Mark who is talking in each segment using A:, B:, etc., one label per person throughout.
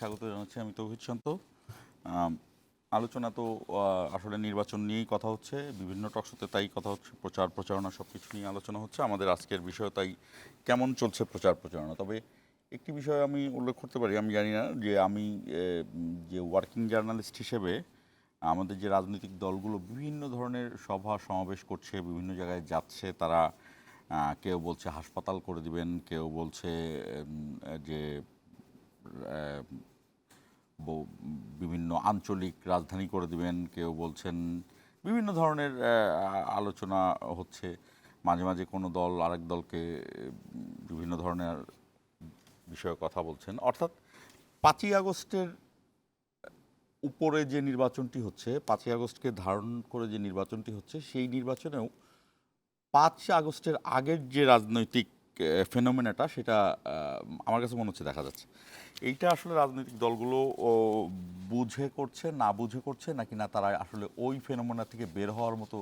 A: স্বাগত জানাচ্ছি। আমি তৌহিদ শান্ত। আলোচনা তো আসলে নির্বাচন নিয়েই কথা হচ্ছে, বিভিন্ন টকশোতে তাই কথা হচ্ছে, প্রচারণা সব কিছু নিয়ে আলোচনা হচ্ছে। আমাদের আজকের বিষয় তাই কেমন চলছে প্রচারণা। তবে একটি বিষয় আমি উল্লেখ করতে পারি, আমি জানি না যে আমি যে ওয়ার্কিং জার্নালিস্ট হিসেবে আমাদের যে রাজনৈতিক দলগুলো বিভিন্ন ধরনের সভা সমাবেশ করছে, বিভিন্ন জায়গায় যাচ্ছে, তারা কেউ বলছে হাসপাতাল করে দিবেন, কেউ বলছে যে বিভিন্ন আঞ্চলিক রাজধানী করে দিবেন, কেউ বলছেন বিভিন্ন ধরনের আলোচনা হচ্ছে। মাঝে মাঝে কোনো দল আরেক দলকে বিভিন্ন ধরনের বিষয়ে কথা বলছেন। অর্থাৎ 5ই আগস্টের উপরে যে নির্বাচনটি হচ্ছে, 5ই আগস্টকে ধারণ করে যে নির্বাচনটি হচ্ছে, সেই নির্বাচনেও 5 আগস্টের আগের যে রাজনৈতিক ফেনোমেনাটা, সেটা আমার কাছে মনে হচ্ছে দেখা যাচ্ছে। এইটা আসলে রাজনৈতিক দলগুলো বুঝে করছে, না বুঝে করছে, নাকি না তারা আসলে ওই ফেনোমেনা থেকে বের হওয়ার মতো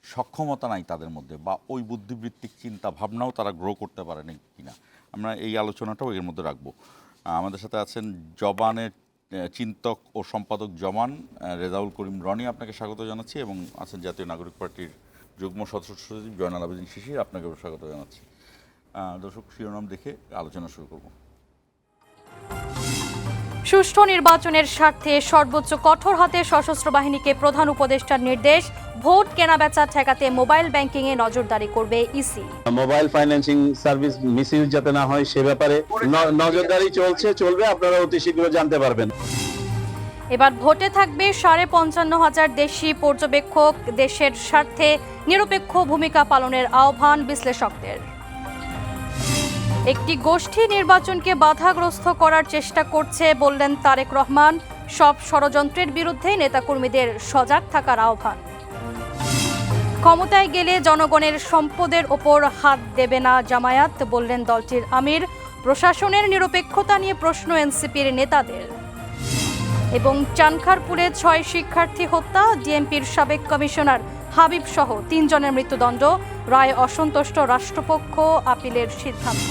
A: সক্ষমতা নাই তাদের মধ্যে, বা ওই বুদ্ধিবৃত্তিক চিন্তা ভাবনাও তারা গ্রো করতে পারেনি কিনা, আমরা এই আলোচনাটাও এর মধ্যে রাখবো। আমাদের সাথে আছেন জবানের চিন্তক ও সম্পাদক জমান রেজাউল করিম রনি, আপনাকে স্বাগত জানাচ্ছি, এবং আছেন জাতীয় নাগরিক পার্টির যুগ্ম সদস্য সচিব জয়নাল আবেদিন শিশির, আপনাকেও স্বাগত জানাচ্ছি। দর্শক, শিরোনাম দেখে আলোচনা শুরু করব।
B: সুষ্ঠু নির্বাচনের স্বার্থে সর্বোচ্চ কঠোর হাতে সশস্ত্র বাহিনীকে প্রধান উপদেষ্টার নির্দেশ। ভোট কেনাবেচা ঠেকাতে মোবাইল ব্যাংকিং এ নজরদারি করবে EC.
C: Mobile financing service misuse যাতে না হয় সে ব্যাপারে নজরদারি চলবে, আপনারা অতি শীঘ্র জানতে পারবেন।
B: এবার ভোটে থাকবে 55,500 দেশি পর্যবেক্ষক। দেশের স্বার্থে নিরপেক্ষ ভূমিকা পালনের আহ্বান বিশ্লেষকদের। একটি গোষ্ঠী নির্বাচনকে বাধাগ্রস্ত করার চেষ্টা করছে বললেন তারেক রহমান। সব ষড়যন্ত্রের বিরুদ্ধে নেতাকর্মীদের সজাগ থাকার আহ্বান। ক্ষমতায় গেলে জনগণের সম্পদের ওপর হাত দেবে না জামায়াত, বললেন দলটির আমির। প্রশাসনের নিরপেক্ষতা নিয়ে প্রশ্ন এনসিপির নেতাদের। এবং চানখারপুরে 6 শিক্ষার্থী হত্যা, ডিএমপির সাবেক কমিশনার হাবিব সহ 3 জনের মৃত্যুদণ্ড। রায় অসন্তুষ্ট রাষ্ট্রপক্ষ, আপিলের সিদ্ধান্ত।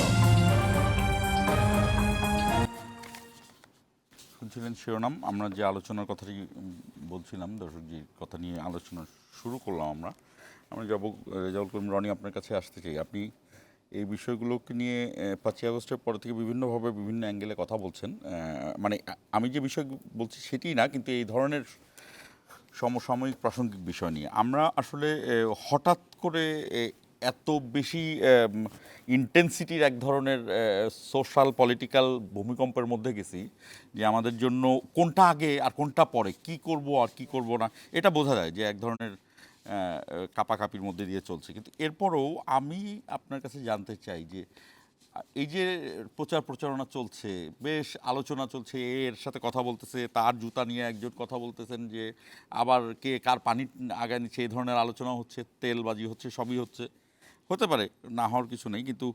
A: শুনছিলেন শিরোনাম। আমরা যে আলোচনার কথাটি বলছিলাম, দর্শক যে কথা নিয়ে আলোচনা শুরু করলাম, আমরা রেজাউল করিম রনি, আপনার কাছে আসতে চাই। আপনি এই বিষয়গুলোকে নিয়ে 5ই আগস্টের পর থেকে বিভিন্নভাবে বিভিন্ন অ্যাঙ্গেলে কথা বলছেন। মানে আমি যে বিষয় বলছি সেটি না, কিন্তু এই ধরনের সমসাময়িক প্রাসঙ্গিক বিষয় নিয়ে আমরা আসলে হঠাৎ করে এত বেশি ইন্টেন্সিটির এক ধরনের সোশ্যাল পলিটিক্যাল ভূমিকম্পের মধ্যে গেছি যে আমাদের জন্য কোনটা আগে আর কোনটা পরে, কি করব আর কি করব না, এটা বোঝা যায় যে এক ধরনের কাপাকাপির মধ্যে দিয়ে চলছে। কিন্তু এরপরেও আমি আপনার কাছে জানতে চাই যে এই যে প্রচারণা চলছে, বেশ আলোচনা চলছে, এর সাথে কথা বলতেছে, তার জুতা নিয়ে একজন কথা বলতেছেন, যে আবার কে কার পানি আগায় নিচ্ছে, এই ধরনের আলোচনা হচ্ছে, তেলবাজি হচ্ছে, সবই হচ্ছে, হতে পারে, না হওয়ার কিছু নেই। কিন্তু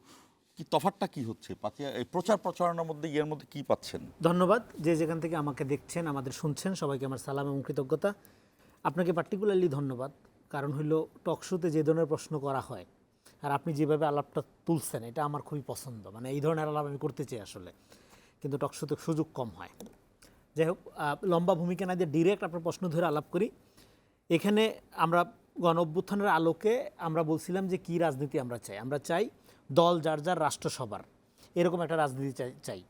A: কি তফাৎটা কি হচ্ছে এই প্রচারণার মধ্যে, এর মধ্যে কি পাচ্ছেন?
D: ধন্যবাদ। যে যেখান থেকে আমাকে দেখছেন, আমাদের শুনছেন, সবাইকে আমার সালাম এবং কৃতজ্ঞতা। আপনাকে পার্টিকুলারলি ধন্যবাদ, কারণ হলো টকশোতে যে ধরনের প্রশ্ন করা হয় আর আপনি যেভাবে আলাপটা তুলছেন, এটা আমার খুবই পছন্দ। মানে এই ধরনের আলাপ আমি করতে চাই আসলে, কিন্তু টকশোতে সুযোগ কম হয়। যাই হোক, লম্বা ভূমিকা না দিয়ে ডিরেক্ট আপনার প্রশ্ন ধরে আলাপ করি। এখানে আমরা গণ অভ্যুত্থানের আলোকে আমরা বলছিলাম যে কি রাজনীতি আমরা চাই। আমরা চাই দল যার যার রাষ্ট্রসভার, এরকম একটা রাজনীতি চাই।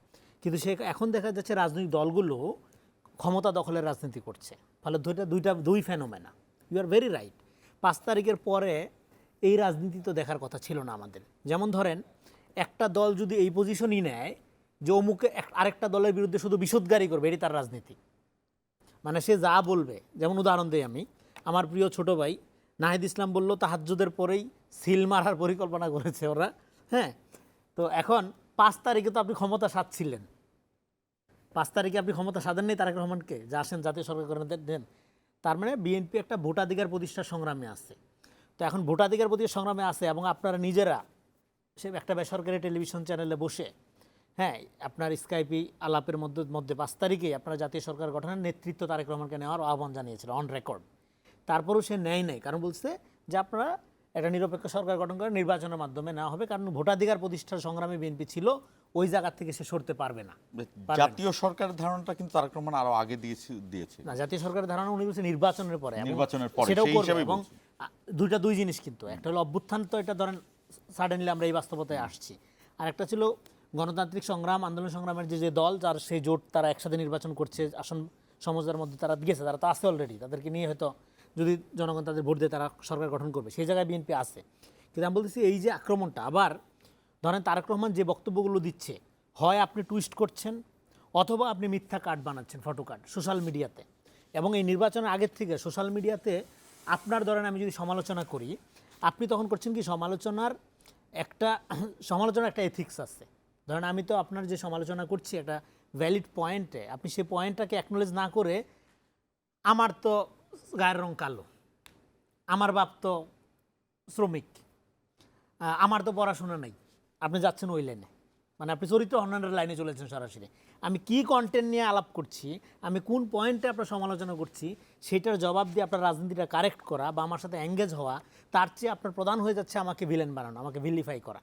D: কিন্তু সে এখন দেখা যাচ্ছে রাজনৈতিক দলগুলো ক্ষমতা দখলের রাজনীতি করছে। ফলে দুই phenomena. You are very right. 5 তারিখের পরে এই রাজনীতি তো দেখার কথা ছিল না আমাদের। যেমন ধরেন, একটা দল যদি এই পজিশনই নেয় যে অমুকে আরেকটা দলের বিরুদ্ধে শুধু বিশুদ্ধগারি করবে, এটি তার রাজনীতি। মানে সে যা বলবে, যেমন উদাহরণ দিই আমি, আমার প্রিয় ছোট ভাই নাহিদ ইসলাম বলল তাহাজ্জুদের পরেই সিল মারার পরিকল্পনা করেছে ওরা। হ্যাঁ, তো এখন 5 তারিখে তো আপনি ক্ষমতা সাধছিলেন। 5 তারিখে আপনি ক্ষমতা সাধেননি তারেক রহমানকে, যা আসেন জাতীয় সরকার করে দেন। তার মানে বিএনপি একটা ভোটাধিকার প্রতিষ্ঠার সংগ্রামে আছে। তো এখন ভোটাধিকার প্রতিষ্ঠার সংগ্রামে আছে, এবং আপনারা নিজেরা সে একটা বেসরকারি টেলিভিশন চ্যানেলে বসে, হ্যাঁ, আপনার স্কাইপি আলাপের মধ্যে 5 তারিখেই আপনারা জাতীয় সরকার গঠনের নেতৃত্ব তারেক রহমানকে নেওয়ার আহ্বান জানিয়েছিল অন রেকর্ড। তারপরেও সে নেয় নাই, কারণ বলছে যে আপনারা একটা নিরপেক্ষ সরকার গঠন করে নির্বাচনের মাধ্যমে নেওয়া হবে, কারণ ভোটাধিকার প্রতিষ্ঠার সংগ্রামে বিএনপি ছিল, ওই জায়গা থেকে সে সরতে পারবে না।
A: জাতীয় সরকারের ধারণাটা কিন্তু তারেক রহমান আরো আগে দিয়েছে
D: না, জাতীয় সরকারের ধারণা উনি বলছেন নির্বাচনের পরে, এবং
A: নির্বাচনের পরে,
D: সেটাও
A: সেই
D: করবে।
A: হিসাবেই
D: এবং
A: বলছি।
D: দুই জিনিস কিন্তু, একটা হলো অভ্যুত্থান, তো এটা ধরেন সাডেনলি আমরা এই বাস্তবতায় আসছি, আর একটা ছিল গণতান্ত্রিক সংগ্রাম, আন্দোলন সংগ্রামের যে দল, যার সেই জোট, তারা একসাথে নির্বাচন করছে, আসন সমঝোতার মধ্যে তারা গেছে, তারা তো আছে অলরেডি, তাদেরকে নিয়ে হয়তো যদি জনগণ তাদের ভোট দেয় তারা সরকার গঠন করবে, সেই জায়গায় বিএনপি আছে। কিন্তু আমি বলতেছি এই যে আক্রমণটা, আবার ধরেন তারেক রহমান যে বক্তব্যগুলো দিচ্ছে, হয় আপনি টুইস্ট করছেন অথবা আপনি মিথ্যা কার্ড বানাচ্ছেন, ফটো কার্ড সোশ্যাল মিডিয়াতে। এবং এই নির্বাচনের আগের থেকে সোশ্যাল মিডিয়াতে আপনার, ধরেন আমি যদি সমালোচনা করি, আপনি তখন করছেন কি সমালোচনার একটা এথিক্স আছে। ধরেন আমি তো আপনার যে সমালোচনা করছি একটা ভ্যালিড পয়েন্টে, আপনি সেই পয়েন্টটাকে অ্যাকনোলেজ না করে, আমার তো গায়ের রং কালো, আমার বাপ তো শ্রমিক, আমার তো পড়াশোনা নেই, আপনি যাচ্ছেন ওই লাইনে, মানে আপনি চরিত্র হননের লাইনে চলেছেন সরাসরি। আমি কি কন্টেন্ট নিয়ে আলাপ করছি, আমি কোন পয়েন্টে আপনার সমালোচনা করছি, সেটার জবাব দিয়ে আপনার রাজনীতিটা কারেক্ট করা বা আমার সাথে এঙ্গেজ হওয়া, তার চেয়ে আপনার প্রধান হয়ে যাচ্ছে আমাকে ভিলেন বানানো, আমাকে ভিলিফাই করা।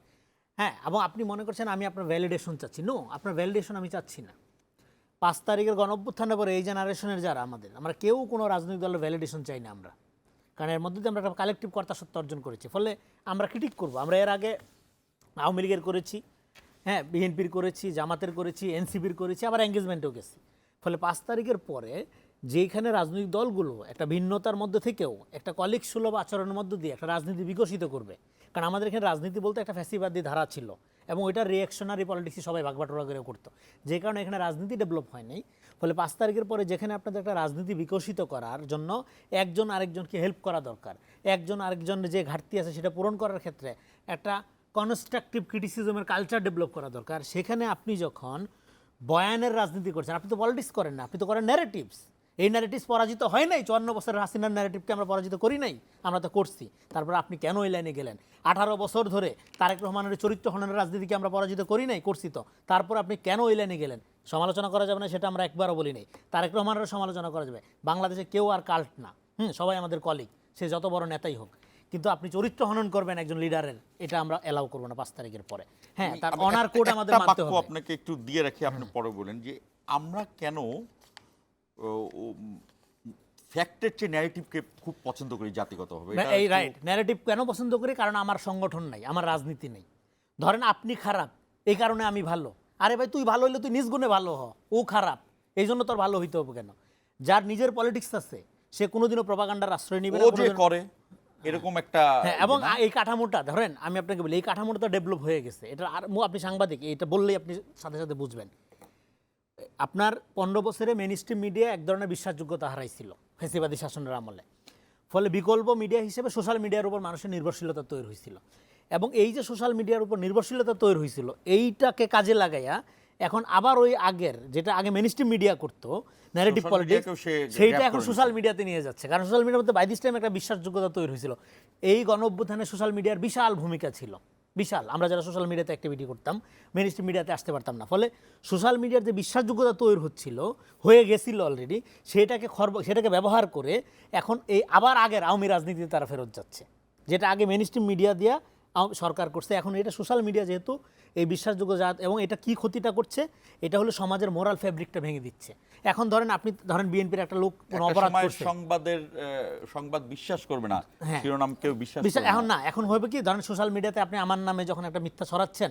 D: হ্যাঁ, এবং আপনি মনে করছেন আমি আপনার ভ্যালিডেশন চাচ্ছি। নো, আপনার ভ্যালিডেশন আমি চাচ্ছি না। 5 তারিখের গণঅভ্যুত্থানের পরে এই জেনারেশনের যারা আমরা কেউ কোনো রাজনৈতিক দলের ভ্যালিডেশন চাই না আমরা, কারণ এর মধ্যে দিয়ে আমরা একটা কালেকটিভ কর্তা সত্য অর্জন করেছি। ফলে আমরা ক্রিটিক করব। আমরা এর আগে আওয়ামী লীগের করেছি, হ্যাঁ, বিএনপির করেছি, জামাতের করেছি, এনসিপির করেছি, আবার এঙ্গেজমেন্টেও গেছি। ফলে 5 তারিখের পরে যেখানে রাজনৈতিক দলগুলো একটা ভিন্নতার মধ্যে থেকেও একটা কলিগ সুলভ আচরণের মধ্য দিয়ে একটা রাজনীতি বিকশিত করবে, কারণ আমাদের এখানে রাজনীতি বলতে একটা ফ্যাসিবাদী ধারা ছিল, এবং ওইটা রিঅ্যাকশনারি পলিটিক্সই সবাই ভাগবাটোয়ারা করে করতো, যে কারণে এখানে রাজনীতি ডেভেলপ হয় নাই। ফলে 5 তারিখের পরে যেখানে আপনাদের একটা রাজনীতি বিকশিত করার জন্য একজন আরেকজনকে হেল্প করা দরকার, একজন আরেকজনের যে ঘাটতি আছে সেটা পূরণ করার ক্ষেত্রে একটা কনস্ট্রাকটিভ ক্রিটিসিজমের কালচার ডেভেলপ করা দরকার, সেখানে আপনি যখন বয়ানের রাজনীতি করছেন, আপনি তো পলিটিক্স করেন না, আপনি তো করেন ন্যারেটিভস। এই ন্যারেটিভস পরাজিত হয় নাই, 54 বছরের হাসিনার ন্যারেটিভকে আমরা পরাজিত করি নাই, আমরা তো করছি। তারপর আপনি কেন এই লাইনে গেলেন? 18 বছর ধরে তারেক রহমানের চরিত্র হননের রাজনীতিকে আমরা পরাজিত করি নাই, করছি তো। তারপর আপনি কেন এই লাইনে গেলেন? সমালোচনা করা যাবে না সেটা আমরা একবারও বলি নাই, তারেক রহমানের সমালোচনা করা যাবে। বাংলাদেশে কেউ আর কাল্ট না, সবাই আমাদের কলিগ, সে যত বড় নেতাই হোক, কিন্তু আপনি চরিত্র হনন করবেন একজন লিডারের, এটা আমরা এলাও করবো না 5 তারিখের পরে। হ্যাঁ, তার অনার কোড আমাদের মানতে হবে।
A: আপনাকে একটু দিয়ে রাখি, আপনি পরে বলেন যে আমরা কেন ফ্যাক্টের চেয়ে ন্যারেটিভকে খুব পছন্দ করি জাতিগতভাবে।
D: এই রাইট, ন্যারেটিভ কেন পছন্দ করি? কারণ আমার সংগঠন নাই, আমার রাজনীতি নেই। ধরেন আপনি খারাপ, এই কারণে আমি ভালো। আরে ভাই, তুই ভালো হইলে তুই নিজ গুণে ভালো হ, ও খারাপ, এই জন্য তোর ভালো হইতে হবে কেন? যার নিজের পলিটিক্স আছে সে কোনোদিনও প্রপাগান্ডার আশ্রয় নিবে না,
A: করে এরকম একটা।
D: হ্যাঁ, এবং এই কাঠামোটা ধরেন আমি আপনাকে বলি, এই কাঠামোটা ডেভেলপ হয়ে গেছে। এটা আর আপনি সাংবাদিক, এটা বললেই আপনি সাথে সাথে বুঝবেন। আপনার 15 বছরে মেইনস্ট্রিম মিডিয়া এক ধরনের বিশ্বাসযোগ্যতা হারাইছিল ফ্যাসিবাদী শাসনের আমলে। ফলে বিকল্প মিডিয়া হিসেবে সোশ্যাল মিডিয়ার উপর মানুষের নির্ভরশীলতা তৈরি হয়েছিল, এবং এই যে সোশ্যাল মিডিয়ার উপর নির্ভরশীলতা তৈরি হয়েছিল, এইটাকে কাজে লাগাইয়া এখন আবার ওই আগের যেটা আগে মেইনস্ট্রিম মিডিয়া করতো ন্যারেটিভ পলিটিক্স, সেইটা এখন সোশ্যাল মিডিয়াতে নিয়ে যাচ্ছে। কারণ সোশ্যাল মিডিয়ার মধ্যে বাই দিস টাইম একটা বিশ্বাসযোগ্যতা তৈরি হয়েছিল। এই গণঅভ্যুত্থানে সোশ্যাল মিডিয়ার বিশাল ভূমিকা ছিল, বিশাল। আমরা যারা সোশ্যাল মিডিয়াতে অ্যাক্টিভিটি করতাম, মেইনস্ট্রিম মিডিয়াতে আসতে পারতাম না। ফলে সোশ্যাল মিডিয়ার যে বিশ্বাসযোগ্যতা তৈরি হয়ে গেছিল অলরেডি, সেটাকে ব্যবহার করে এখন এই আবার আগের আওয়ামী রাজনীতিতে তারা ফেরত যাচ্ছে, যেটা আগে মেইনস্ট্রিম মিডিয়া দিয়া সরকার করছে। এখন এটা সোশ্যাল মিডিয়া যেহেতু এই বিশ্বাসযোগ্য এবং এটা কি ক্ষতিটা করছে, এটা হলো সমাজের মোরাল ফ্যাব্রিকটা ভেঙে দিচ্ছে। এখন আপনি ধরেন বিএনপির একটা লোক অপরাধ করছে,
A: সংবাদ বিশ্বাস করবে না,
D: হ্যাঁ,
A: শিরোনাম কেউ বিশ্বাস
D: এখন না, এখন হবে কি, ধরেন সোশ্যাল মিডিয়াতে আপনি আমার নামে যখন একটা মিথ্যা ছড়াচ্ছেন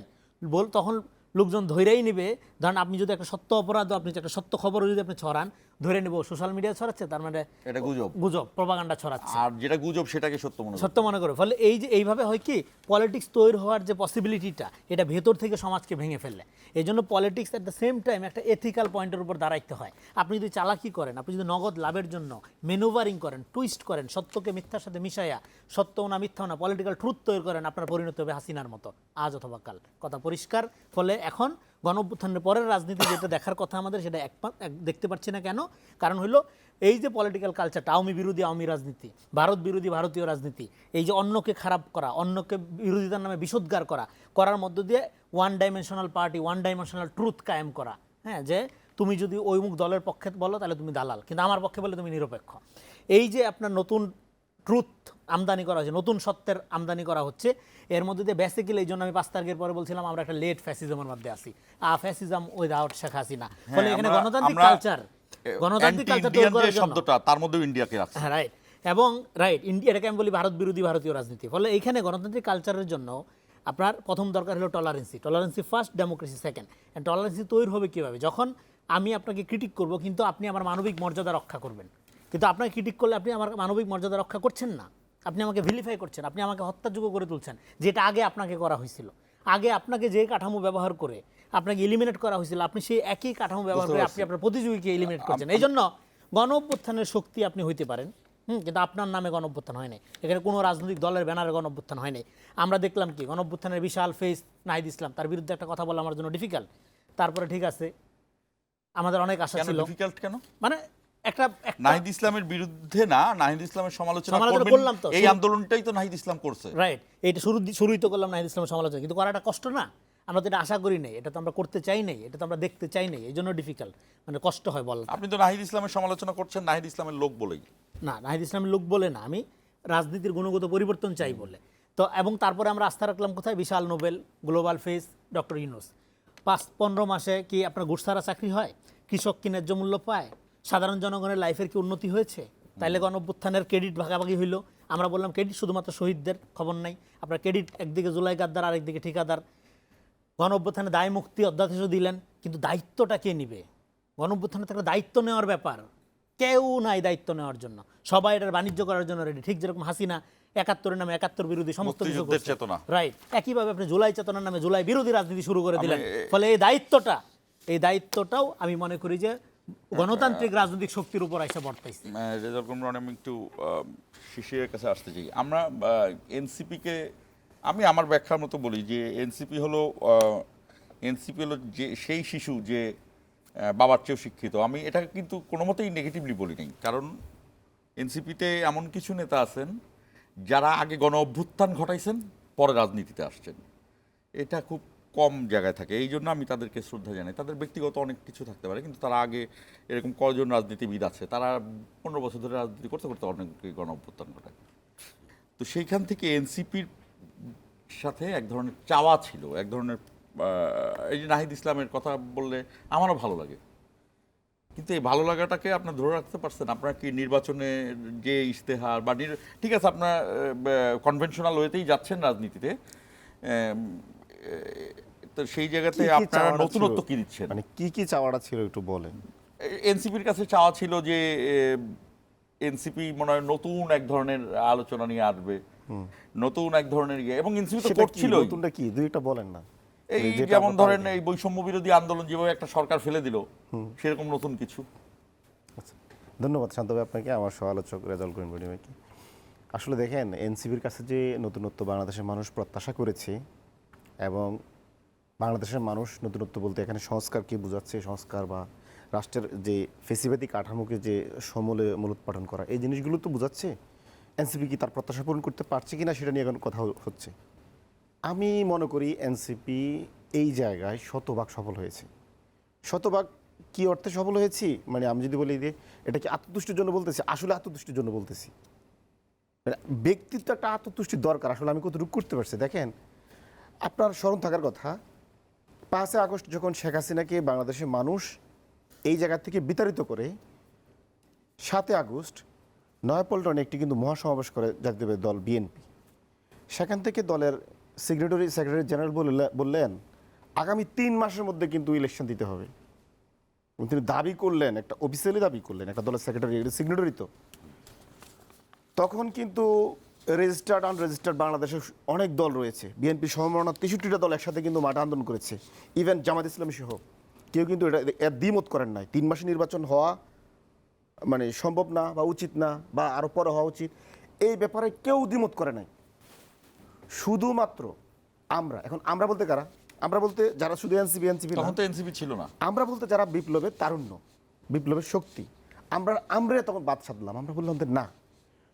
D: তখন লোকজন ধরেই নিবে। ধরেন আপনি যদি একটা সত্য অপরাধ, আপনি একটা সত্য খবরও যদি আপনি ছড়ান, ধরে নেব সোশ্যাল মিডিয়া ছড়াচ্ছে, তার মানে
A: এটা গুজব,
D: প্রপাগান্ডা ছড়াচ্ছে,
A: আর যেটা গুজব সেটাকে সত্য মনে করে।
D: ফলে এই যে এইভাবে হয় কি, পলিটিক্স তৈরি হওয়ার যে পসিবিলিটিটা, এটা ভেতর থেকে সমাজকে ভেঙে ফেলে। এই জন্য politics at the same time একটা এথিক্যাল পয়েন্টের উপর দাঁড়াইতে হয়। আপনি যদি চালাকি করেন, আপনি যদি নগদ লাভের জন্য ম্যানুভারিং করেন, টুইস্ট করেন, সত্যকে মিথ্যার সাথে মিশাইয়া, সত্য না মিথ্যা না পলিটিক্যাল ট্রুথ তৈরি করেন, আপনার পরিণত হবে হাসিনার মতো, আজ অথবা কাল। কথা পরিষ্কার। ফলে এখন গণঅভ্যুত্থানের পরের রাজনীতি যেটা দেখার কথা আমাদের, সেটা দেখতে পাচ্ছি না। কেন? কারণ হলো এই যে পলিটিক্যাল কালচারটা, আওয়ামী বিরোধী আওয়ামী রাজনীতি, ভারত বিরোধী ভারতীয় রাজনীতি, এই যে অন্যকে খারাপ করা, অন্যকে বিরোধিতার নামে বিষোদ্গার করার মধ্য দিয়ে one dimensional party, one dimensional truth কায়েম করা। হ্যাঁ, যে তুমি যদি ওই মুখ দলের পক্ষে বলো তাহলে তুমি দালাল, কিন্তু আমার পক্ষে বলে তুমি নিরপেক্ষ। এই যে আপনার নতুন ট্রুথ আমদানি করা হচ্ছে, নতুন সত্যের আমদানি করা হচ্ছে। এর মধ্যে দিয়ে বেসিক্যালি এই জন্য আমি 5 তারিখের পরে বলছিলাম আমরা একটা লেট ফ্যাসিজমের মধ্যে আছি, ফ্যাসিজম উইদাউট শেখ হাসিনা। ফলে এখানে গণতান্ত্রিক কালচার তৈরি করার জন্য
A: শব্দটা তার মধ্যে ইন্ডিয়াকে আছে।
D: হ্যাঁ, রাইট। এবং রাইট, ইন্ডিয়া, এটাকে আমি বলি ভারত বিরোধী ভারতীয় রাজনীতি। ফলে এইখানে গণতান্ত্রিক কালচারের জন্য আপনার প্রথম দরকার হলো টলারেন্সি ফার্স্ট, ডেমোক্রেসি সেকেন্ড। টলারেন্সি তৈরি হবে কীভাবে? যখন আমি আপনাকে ক্রিটিক করব কিন্তু আপনি আমার মানবিক মর্যাদা রক্ষা করবেন। কিন্তু আপনাকে ক্রিটিক করলে আপনি আমার মানবিক মর্যাদা রক্ষা করছেন না, আপনি আমাকে ভিলিফাই করছেন, আপনি আমাকে হত্যাযোগ্য করে তুলছেন, যেটা আগে আপনাকে করা হয়েছিল। আগে আপনাকে যে কাঠামো ব্যবহার করে আপনাকে এলিমিনেট করা হয়েছিল, আপনি সেই একই কাঠামো ব্যবহার করে আপনি আপনার প্রতিযোগীকে এলিমিনেট করছেন। এই জন্য গণ অভ্যুত্থানের শক্তি আপনি হইতে পারেন, কিন্তু আপনার নামে গণ অভ্যুত্থান হয় নাই। এখানে কোনো রাজনৈতিক দলের ব্যানারে গণ অভ্যুত্থান হয় নাই। আমরা দেখলাম কি গণ অভ্যুত্থানের বিশাল ফেস নাহিদ ইসলাম, তার বিরুদ্ধে একটা কথা বলা আমার জন্য ডিফিকাল্ট। তারপরে ঠিক আছে, আমাদের অনেক আশা ছিল।
A: ডিফিকাল্ট কেন?
D: মানে একটা
A: নাহিদ ইসলামের বিরুদ্ধে না, নাহিদ ইসলামের সমালোচনা
D: করলাম তো,
A: এই আন্দোলনটাই তো নাহিদ ইসলাম করছে।
D: রাইট, এইটা শুরুই তো করলাম নাহিদ ইসলামের সমালোচনা, কিন্তু করাটা কষ্ট না? আমরা তো এটা আশা করি নাই, এটা তো আমরা করতে চাই নাই, এটা তো আমরা দেখতে চাই নাই, এই জন্য ডিফিকাল্ট, মানে কষ্ট হয় বল।
A: আপনি তো নাহিদ ইসলামের সমালোচনা করছেন নাহিদ ইসলামের লোক বলেই।
D: না, নাহিদ ইসলামের লোক বলে না, আমি রাজনীতির গুণগত পরিবর্তন চাই বলে। তো এবং তারপরে আমরা আস্থা রাখলাম কোথায়? বিশাল Nobel global face doctor Yunus. 5-15 মাসে কি আপনার ঘুষ ছাড়া চাকরি হয়? কৃষক কি ন্যায্য মূল্য পায়? সাধারণ জনগণের লাইফের কি উন্নতি হয়েছে? তাইলে গণ অভ্যুত্থানের ক্রেডিট ভাগাভাগি হইলো। আমরা বললাম ক্রেডিট শুধুমাত্র শহীদদের, খবর নাই। আপনার ক্রেডিট একদিকে জুলাই গাদ্দার, আরেকদিকে ঠিকাদার। গণ অভ্যুত্থানে দায় মুক্তি অধ্যাদেশও দিলেন, কিন্তু দায়িত্বটা কে নিবে? গণ অভ্যুত্থানে তো একটা দায়িত্ব নেওয়ার ব্যাপার, কেউ নাই দায়িত্ব নেওয়ার জন্য। সবাই এটার বাণিজ্য করার জন্য রেডি, ঠিক যেরকম হাসিনা 71-এর নামে 71 বিরোধী সমস্ত কিছু করছে, রাইট। একইভাবে আপনি জুলাই চেতনার নামে জুলাই বিরোধী রাজনীতি শুরু করে দিলেন। ফলে এই দায়িত্বটাও আমি মনে করি যে গণতান্ত্রিক রাজনৈতিক শক্তির উপর এসে বর্তাইছে।
A: রেজাউল করিম রনি, আমি একটু শিশিরের কাছে আসতে চাই। আমরা এনসিপিকে আমি আমার ব্যাখ্যার মতো বলি যে এনসিপি হলো যে সেই শিশু যে বাবার চেয়েও শিক্ষিত। আমি এটা কিন্তু কোনো মতেই নেগেটিভলি বলি নাই, কারণ এনসিপিতে এমন কিছু নেতা আছেন যারা আগে গণ অভ্যুত্থান ঘটাইছেন, পরে রাজনীতিতে আসছেন। এটা খুব কম জায়গায় থাকে, এই জন্য আমি তাদেরকে শ্রদ্ধা জানাই। তাদের ব্যক্তিগত অনেক কিছু থাকতে পারে, কিন্তু তারা আগে এরকম কয়জন রাজনীতিবিদ আছে, তারা 15 বছর ধরে রাজনীতি করতে করতে অনেকে গণ অভ্যুত্থান ঘটায়। তো সেইখান থেকে এনসিপির সাথে এক ধরনের চাওয়া ছিল, এক ধরনের এই যে নাহিদ ইসলামের কথা বললে আমারও ভালো লাগে, কিন্তু এই ভালো লাগাটাকে আপনার ধরে রাখতে পারছেন? আপনার কি নির্বাচনে যে ইশতেহার বা ঠিক আছে আপনার কনভেনশনাল ওয়েতেই যাচ্ছেন রাজনীতিতে, তো সেই জায়গাতে আপনারা নতুনত্ব কি দিচ্ছেন?
E: মানে কি চাওয়াটা ছিল একটু বলেন।
A: এনসিপির কাছে চাওয়া ছিল যে এনসিপি মনে হয় নতুন এক ধরনের আলোচনা নিয়ে আসবে, নতুন এক ধরনের এবং এনসিপি তো করছিল।
E: নতুনটা কি দুইটা বলেন না।
A: এই যেমন ধরেন এই বৈষম্য বিরোধী আন্দোলন যেভাবে একটা সরকার ফেলে দিল, সেরকম নতুন কিছু।
E: আচ্ছা, ধন্যবাদ শান্ত ভাই আপনাকে, আমার সহ-আলোচক রেজাউল করিম রনি ভাইকে। আসলে দেখেন, এনসিপির কাছে যে নতুনত্ব বাংলাদেশের মানুষ প্রত্যাশা করেছে, এবং বাংলাদেশের মানুষ নতুনত্ব বলতে এখানে সংস্কার কি বোঝাচ্ছে, সংস্কার বা রাষ্ট্রের যে ফেসিবাদী কাঠামোকে যে সমূলে মূলোৎপাটন করা, এই জিনিসগুলো তো বোঝাচ্ছে। এনসিপি কি তার প্রত্যাশা পূরণ করতে পারছে কিনা সেটা নিয়ে এখন কথা হচ্ছে। আমি মনে করি এনসিপি এই জায়গায় শতভাগ সফল হয়েছে। শতভাগ কি অর্থে সফল হয়েছি, মানে আমি যদি বলি যে এটা কি আত্মতুষ্টির জন্য বলতেছি, আসলে আত্মতুষ্টির জন্য বলতেছি। মানে ব্যক্তিত্ব একটা আত্মতুষ্টির দরকার, আসলে আমি কতটুকু করতে পারছি। দেখেন, আপনার স্মরণ থাকার কথা, 5 আগস্ট যখন শেখ হাসিনাকে বাংলাদেশের মানুষ এই জায়গা থেকে বিতাড়িত করে, 7 আগস্ট নয়াপল্টনে একটি কিন্তু মহাসমাবেশ করে জাতীয় দল বিএনপি। সেখান থেকে দলের সেক্রেটারি জেনারেল বললেন আগামী 3 মাসের মধ্যে কিন্তু ইলেকশন দিতে হবে। তিনি দাবি করলেন, একটা অফিসিয়ালি দাবি করলেন, একটা দলের সিগনেটারি তো। তখন কিন্তু রেজিস্টার্ড আনরেজিস্টার্ড বাংলাদেশের অনেক দল রয়েছে, বিএনপি সমমনা 63টা দল একসাথে কিন্তু মাঠে আন্দোলন করেছে, ইভেন জামাত ইসলামী সহ। কেউ কিন্তু এটা দ্বিমত করেন নাই। 3 মাসে নির্বাচন হওয়া মানে সম্ভব না বা উচিত না, বা আরও পরে হওয়া উচিত, এই ব্যাপারে কেউ দ্বিমত করে নাই। শুধুমাত্র আমরা বলতে কারা? আমরা বলতে যারা শুধু এনসিপি
A: তখন তো এনসিপি ছিল না,
E: আমরা বলতে যারা বিপ্লবের তারুণ্য, বিপ্লবের শক্তি, আমরা তখন বাদ সাধলাম। আমরা বললাম যে না,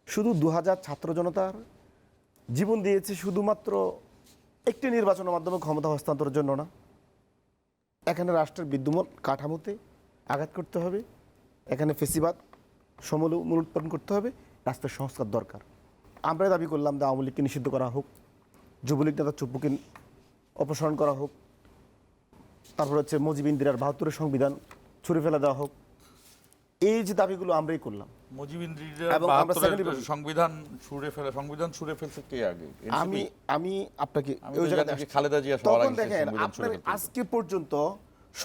E: শুধু 2000 ছাত্র জনতার জীবন দিয়েছে শুধুমাত্র একটি নির্বাচনের মাধ্যমে ক্ষমতা হস্তান্তরের জন্য না। এখানে রাষ্ট্রের বিদ্যমান কাঠামোতে আঘাত করতে হবে, এখানে ফেসিবাদ সমূলে মূলোৎপাটন করতে হবে, রাষ্ট্রের সংস্কার দরকার। আমরা দাবি করলাম যে আওয়ামী লীগকে নিষিদ্ধ করা হোক, যুবলীগ নেতা চুপ্পুকে অপসারণ করা হোক, তারপর হচ্ছে মুজিব ইন্দিরার ৭২-এর সংবিধান ছুঁড়ে ফেলে দেওয়া হোক। এই যে দাবিগুলো আমরাই করলাম।
A: মুজিব
E: এবং আমরা secondly বলি-
A: সংবিধান ছুঁড়ে ফেলছে কে আগে?
E: আমি আমি আপনাকে
A: আমি
E: ওই
A: তো
E: জায়গায়
A: জানি যে খালেদা জিয়া সবার
E: তখন
A: আগে
E: দেখেন
A: সংবিধান
E: আপনার
A: ছুঁড়ে ফেলতে।
E: আজকে পর্যন্ত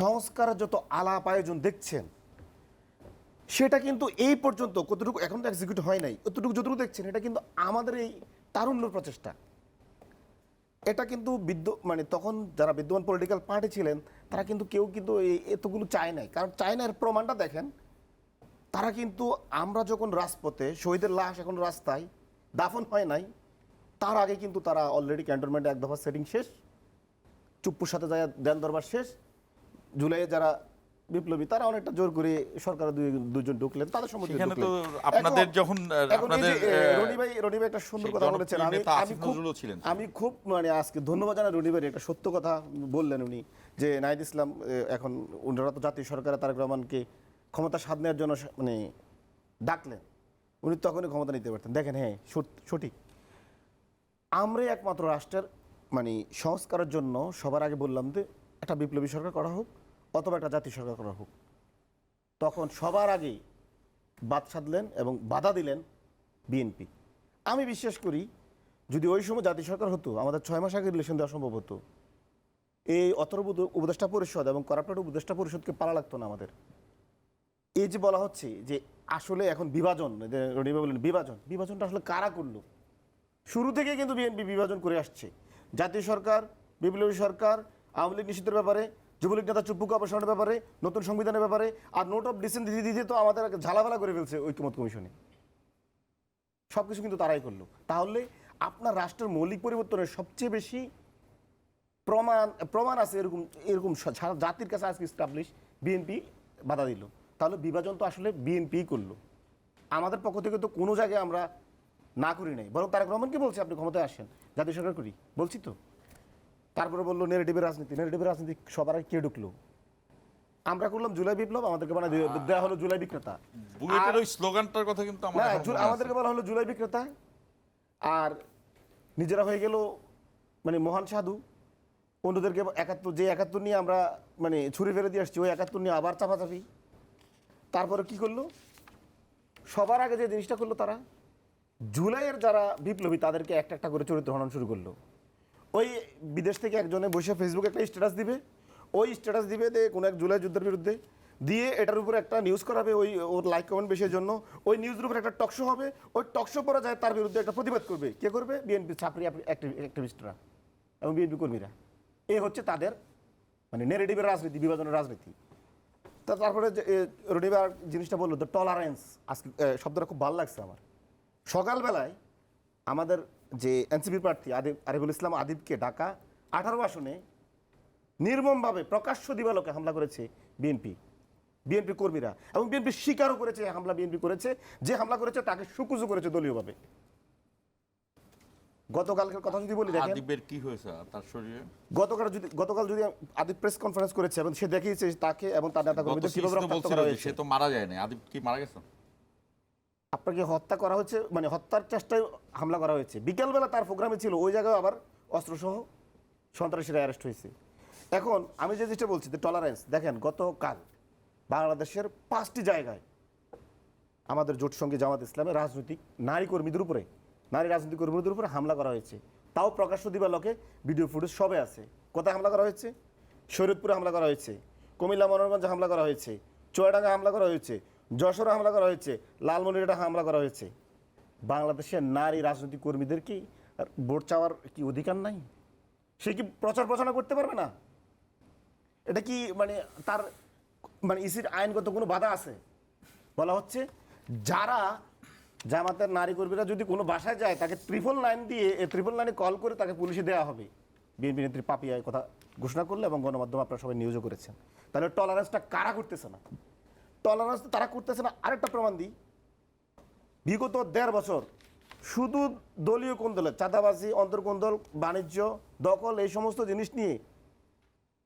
E: সংস্কারের যত আলাপ আয়োজন দেখছেন সেটা কিন্তু এই পর্যন্ত কতটুকু এখন তো এক্সিকিউট হয় নাই, যতটুকু দেখছেন এটা কিন্তু আমাদের এই তারুণ্যের প্রচেষ্টা। এটা কিন্তু মানে তখন যারা বিদ্যমান পলিটিক্যাল পার্টি ছিলেন তারা কিন্তু কেউ কিন্তু এতগুলো চায় নাই, কারণ চায় না এর প্রমাণটা দেখেন। তারা কিন্তু আমরা যখন রাজপথে শহীদের লাশ এখন রাস্তায় দাফন হয় নাই, তার আগে কিন্তু তারা অলরেডি ক্যান্টনমেন্টে এক দফা সেটিং শেষ, চুপ্পুর সাথে যায় দেন দরবার শেষ। জুলাইয়ে যারা বিপ্লবী তারা অনেকটা জোর করে সরকার দুজন ঢুকলেন, তাদের সম্মতি
A: সেখানে তো আপনাদের যখন আপনাদের
E: রনি ভাই একটা সুন্দর
A: সেই
E: কথা
A: জনপ্রিয়
E: বলেছেন।
A: নেতা আসিফ নজরুলও ছিলেন।
E: আমি খুব মানে আজকে ধন্যবাদ জানাই রনি ভাই, একটা সত্য কথা বললেন উনি, যে নাহিদ ইসলাম এখন ওনারা তো জাতীয় সরকারে তারেক রহমানকে ক্ষমতা স্বাদ নেওয়ার জন্য মানে ডাকলেন, উনি তখনই ক্ষমতা নিতে পারতেন। দেখেন হ্যাঁ সঠিক, আমরাই একমাত্র রাষ্ট্রের মানে সংস্কারের জন্য সবার আগে বললাম যে একটা বিপ্লবী সরকার করা হোক অথবা একটা জাতীয় সরকার করা হোক। তখন সবার আগে বাদ সাধলেন এবং বাধা দিলেন বিএনপি। আমি বিশ্বাস করি যদি ওই সময় জাতীয় সরকার হতো আমাদের 6 মাস আগে রিলেশন দেওয়া সম্ভব হতো। এই অথর্ব উপদেষ্টা পরিষদ এবং করাপ্টেড উপদেষ্টা পরিষদকে পালা লাগতো না আমাদের। এই যে বলা হচ্ছে যে আসলে এখন বিভাজন, রনিবা বললেন বিভাজনটা আসলে কারা করলো? শুরু থেকে কিন্তু বিএনপি বিভাজন করে আসছে। জাতীয় সরকার, বিপ্লবী সরকার, আওয়ামী লীগ নিষিদ্ধের ব্যাপারে, যুবলীগ নেতা চুপ্পুকে অপসারণের ব্যাপারে, নতুন সংবিধানের ব্যাপারে, আর নোট অফ ডিসেন্ট দিতে তো আমাদের ঝালাফালা করে ফেলছে ঐক্যমত কমিশনে। সবকিছু কিন্তু তারাই করলো। তাহলে আপনার রাষ্ট্রের মৌলিক পরিবর্তনের সবচেয়ে বেশি প্রমাণ আছে এরকম সারা জাতির কাছে আজকে স্টাবলিশ বিএনপি বাধা দিল। তাহলে বিভাজন তো আসলে বিএনপি করলো। আমাদের পক্ষ থেকে তো কোনো জায়গায় আমরা না করি নাই, বরং তারেক রহমানকে বলছি আপনি ক্ষমতায় আসেন, জাতীয় সরকার করি বলছি তো। তারপরে বললো নেগেটিভের রাজনীতি সবার আগে কে ঢুকলো? আমরা করলাম জুলাই বিপ্লব, আমাদেরকে বানা দেওয়া হলো জুলাই বিক্রেতা।
A: বুয়েটের ওই স্লোগানটার কথা কিন্তু আমার এখনো মনে আছে।
E: আমাদেরকে বলা হলো জুলাই বিক্রেতা, আর নিজেরা হয়ে গেল মানে মহান সাধু। অন্যদেরকে ৭১ নিয়ে আমরা মানে ছুরি ফেলে দিয়ে আসছি, ওই ৭১ নিয়ে আবার চাপাচাপি। তারপরে কি করলো? সবার আগে যে জিনিসটা করলো তারা জুলাইয়ের যারা বিপ্লবী তাদেরকে একটা করে চরিত্র হনন শুরু করলো। ওই বিদেশ থেকে একজনে বসে ফেসবুকে একটা স্ট্যাটাস দিবে, ওই স্ট্যাটাস দিবে যে কোনো এক জুলাই যুদ্ধের বিরুদ্ধে দিয়ে এটার উপরে একটা নিউজ করাবে, ওর লাইক কমেন্ট বেশির জন্য ওই নিউজের উপরে একটা টকশো হবে, ওই টকশো পড়া যায় তার বিরুদ্ধে একটা প্রতিবাদ করবে। কে করবে? বিএনপি ছাত্রী অ্যাক্টিভিস্টরা এবং বিএনপি কর্মীরা। এই হচ্ছে তাদের মানে নেগেটিভের রাজনীতি, বিভাজনের রাজনীতি। তারপরে রনিবার জিনিসটা বললো দ্য টলারেন্স, আজকে শব্দটা খুব ভালো লাগছে আমার। সকালবেলায় আমাদের যে এনসিপি প্রার্থী আরিফুল ইসলাম আদিবকে ঢাকা 18 আসনে নির্মমভাবে প্রকাশ্য দিবালোকে হামলা করেছে বিএনপি কর্মীরা, এবং বিএনপি স্বীকারও করেছে হামলা বিএনপি করেছে। যে হামলা করেছে তাকে সুকুজু করেছে দলীয়ভাবে। গতকালকের কথা যদি বলি, দেখেন
A: আদিবের কি হয়েছে তার শরীরে?
E: গতকাল যদি আদিব প্রেস কনফারেন্স করেছে এবং সে দেখিয়েছে তাকে এবং তার নেতা কর্মীদের কিভাবে রক্তাক্ত করা হয়েছে।
A: সে তো মারা যায় না, আদিব কি মারা গেছে?
E: আপনাকে হত্যা করা হয়েছে, মানে হত্যার চেষ্টায় হামলা করা হয়েছে। বিকেলবেলা তার প্রোগ্রামে ছিল, ওই জায়গায় আবার অস্ত্রসহ সন্ত্রাসীরা অ্যারেস্ট হয়েছে। এখন আমি যে জিনিসটা বলছি যে টলারেন্স, দেখেন গতকাল বাংলাদেশের 5টি জায়গায় আমাদের জোট সঙ্গী জামাত ইসলামের রাজনৈতিক নারী রাজনৈতিক কর্মীদের উপরে হামলা করা হয়েছে। তাও প্রকাশ্য দিবালোকে ভিডিও ফুটেজ সবে আছে। কোথায় হামলা করা হয়েছে? শরীয়তপুরে হামলা করা হয়েছে, কুমিল্লা মনোরগঞ্জে হামলা করা হয়েছে, চুয়াডাঙ্গা হামলা করা হয়েছে, যশোরে হামলা করা হয়েছে, লালমনিরহাটে হামলা করা হয়েছে। বাংলাদেশের নারী রাজনৈতিক কর্মীদের কি ভোট চাওয়ার কি অধিকার নাই? সে কি প্রচার প্রচারণা করতে পারবে না? এটা কি মানে তার মানে ইসির আইনগত কোনো বাধা আছে? বলা হচ্ছে যারা জামাতের নারী কর্মীরা যদি কোনো বাসায় যায় তাকে 999 দিয়ে 999 কল করে তাকে পুলিশে দেওয়া হবে। বিএনপি নেত্রী পাপিয়া কথা ঘোষণা করলে এবং গণমাধ্যমে আপনারা সবাই নিউজও করেছেন। তাহলে টলারেন্সটা কারা করতেছে না? টলারেন্স তারা করতেছে না। আরেকটা প্রমাণ দিই, বিগত 1.5 বছর শুধু দলীয় কোন্দল, চাঁদাবাজি, অন্তর্কোন্দল, বাণিজ্য, দখল, এই সমস্ত জিনিস নিয়ে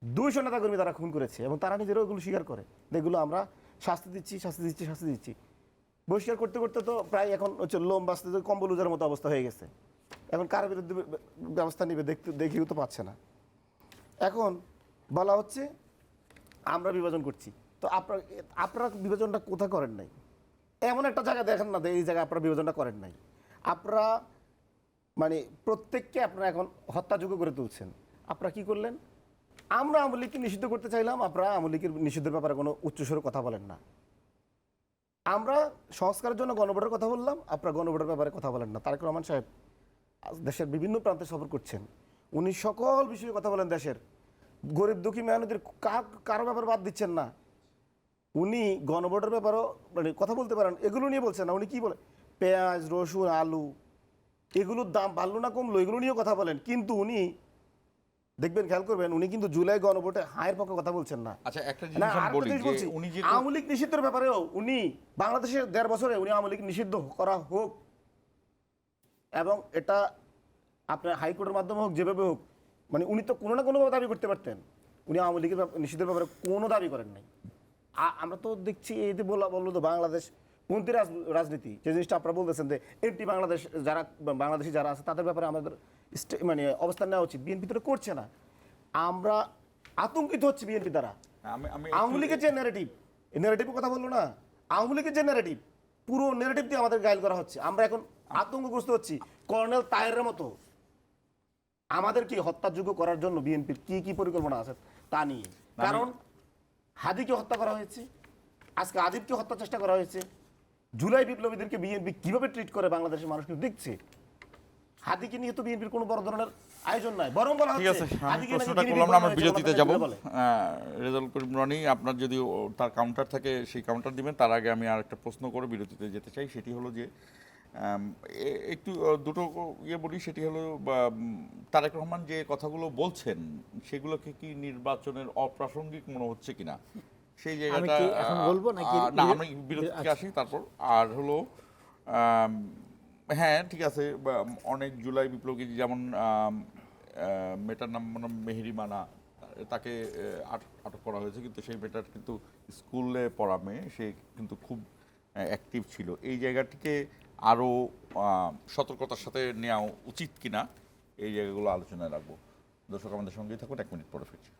E: 200 নেতাকর্মী তারা খুন করেছে এবং তারা নিজেরাও এগুলো স্বীকার করে, এগুলো আমরা শাস্তি দিচ্ছি। বহিষ্কার করতে করতে তো প্রায় এখন হচ্ছে লোম বাঁচতে কম্বল উজার মতো অবস্থা হয়ে গেছে। এখন কার বিরুদ্ধে ব্যবস্থা নিবে দেখেও তো পাচ্ছে না। এখন বলা হচ্ছে আমরা বিভাজন করছি, তো আপনারা বিভাজনটা কোথায় করেন নাই? এমন একটা জায়গা দেখেন না এই জায়গায় আপনারা বিভাজনটা করেন নাই। আপনারা মানে প্রত্যেককে আপনারা এখন হত্যাযোগ্য করে তুলছেন। আপনারা কি করলেন? আমরা আওয়ামী লীগকে নিষিদ্ধ করতে চাইলাম, আপনারা আওয়ামী লীগের নিষিদ্ধের ব্যাপারে কোনো উচ্চস্বরে কথা বলেন না। আমরা সংস্কারের জন্য গণভোটের কথা বললাম, আপনারা গণভোটের ব্যাপারে কথা বলেন না। তারেক রহমান সাহেব দেশের বিভিন্ন প্রান্তে সফর করছেন, উনি সকল বিষয়ে কথা বলেন। দেশের গরিব দুঃখী মেহনতির কারো ব্যাপারে বাদ দিচ্ছেন না। উনি গণভোটের ব্যাপারেও মানে কথা বলতে পারেন, এগুলো নিয়ে বলছেন না। উনি কি বলে, পেঁয়াজ, রসুন, আলু এগুলোর দাম বাড়লো না কমলো এগুলো নিয়েও কথা বলেন। কিন্তু উনি দেখবেন, খেয়াল করবেন, উনি কিন্তু জুলাই গণভোটে হায়ের পক্ষে কথা বলছেন না।
A: আচ্ছা, একটা
E: না,
A: জিনিস আমি
E: আরেকটা
A: বলি
E: জিনিস
A: যে
E: বলছি,
A: উনি যে
E: আওয়ামী লীগ নিষিদ্ধের ব্যাপারেও উনি বাংলাদেশের 1.5 বছরে উনি আওয়ামী লীগ নিষিদ্ধ করা হোক, এবং এটা আপনার হাইকোর্টের মাধ্যমে হোক, যেভাবে হোক, মানে উনি তো কোনো না কোনোভাবে দাবি করতে পারতেন। উনি আওয়ামী লীগের নিষিদ্ধের ব্যাপারে কোনো দাবি করেন নাই। আমরা তো দেখছি এই যে বললো তো বাংলাদেশ পন্থী রাজনীতি, যে জিনিসটা আপনারা বলতেছেন যে এমপি বাংলাদেশ যারা বাংলাদেশি যারা আছে তাদের ব্যাপারে আমাদের মানে অবস্থান নেওয়া উচিত, বিএনপি তো করছে না। আমরা আতঙ্কিত হচ্ছে বিএনপি দ্বারা। আওয়ামী লীগের যে ন্যারেটিভ, এই ন্যারেটিভের কথা বললো না, আওয়ামী লীগের যে ন্যারেটিভ, পুরো ন্যারেটিভ দিয়ে আমাদের গাইল করা হচ্ছে। আমরা এখন আতঙ্কগ্রস্ত হচ্ছি কর্নেল তায়েরের মতো। আমাদের কি হত্যাযোগ্য করার জন্য বিএনপির কি কি পরিকল্পনা আছে তা নিয়ে। কারণ হাদিকে হত্যা করা হয়েছে, আজকে আজিবকে হত্যার চেষ্টা করা হয়েছে। জুলাই বিপ্লবীদেরকে বিএনপি কিভাবে ট্রিট করে বাংলাদেশের মানুষ কিন্তু দেখছে। হাদিকে নিয়ে তো বিএনপির কোনো বড় ধরনের আয়োজন নাই, বরং বলা
A: ঠিক আছে,
E: হচ্ছে
A: আমি
E: হাদিকে নাকি
A: প্রশ্নটা
E: গিরিবি
A: করলাম না,
E: বলা
A: আমরা
E: হয়েছে,
A: বিরতিতে
E: বলা
A: যাব।
E: হয়েছে বলে।
A: রেজাউল করিম রনি, আপনার যদি তার কাউন্টার থাকে সেই কাউন্টার দিবেন। তার আগে আমি আর একটা প্রশ্ন করে বিরতিতে যেতে চাই। সেটি হলো যে একটু দুটো ইয়ে বলি। সেটি হলো তারেক রহমান যে কথাগুলো বলছেন সেগুলোকে কি নির্বাচনের অপ্রাসঙ্গিক মনে হচ্ছে কিনা সেই জায়গাটা
D: কি এখন বলবো নাকি?
A: না, আমি বিরতি থেকে আসি তারপর। আর হলো হ্যাঁ ঠিক আছে, অনেক জুলাই বিপ্লবী যেমন মেয়েটার নাম মানে মেহেরিমানা, তাকে আটক করা হয়েছে, কিন্তু সেই মেয়েটার কিন্তু স্কুলে পড়া মেয়ে, সে কিন্তু খুব অ্যাক্টিভ ছিল। এই জায়গাটিকে আরও সতর্কতার সাথে নেওয়া উচিত কিনা এই জায়গাগুলো আলোচনায় রাখবো। দর্শক আমাদের সঙ্গেই থাকুন, 1 মিনিট পরে ফিরছি।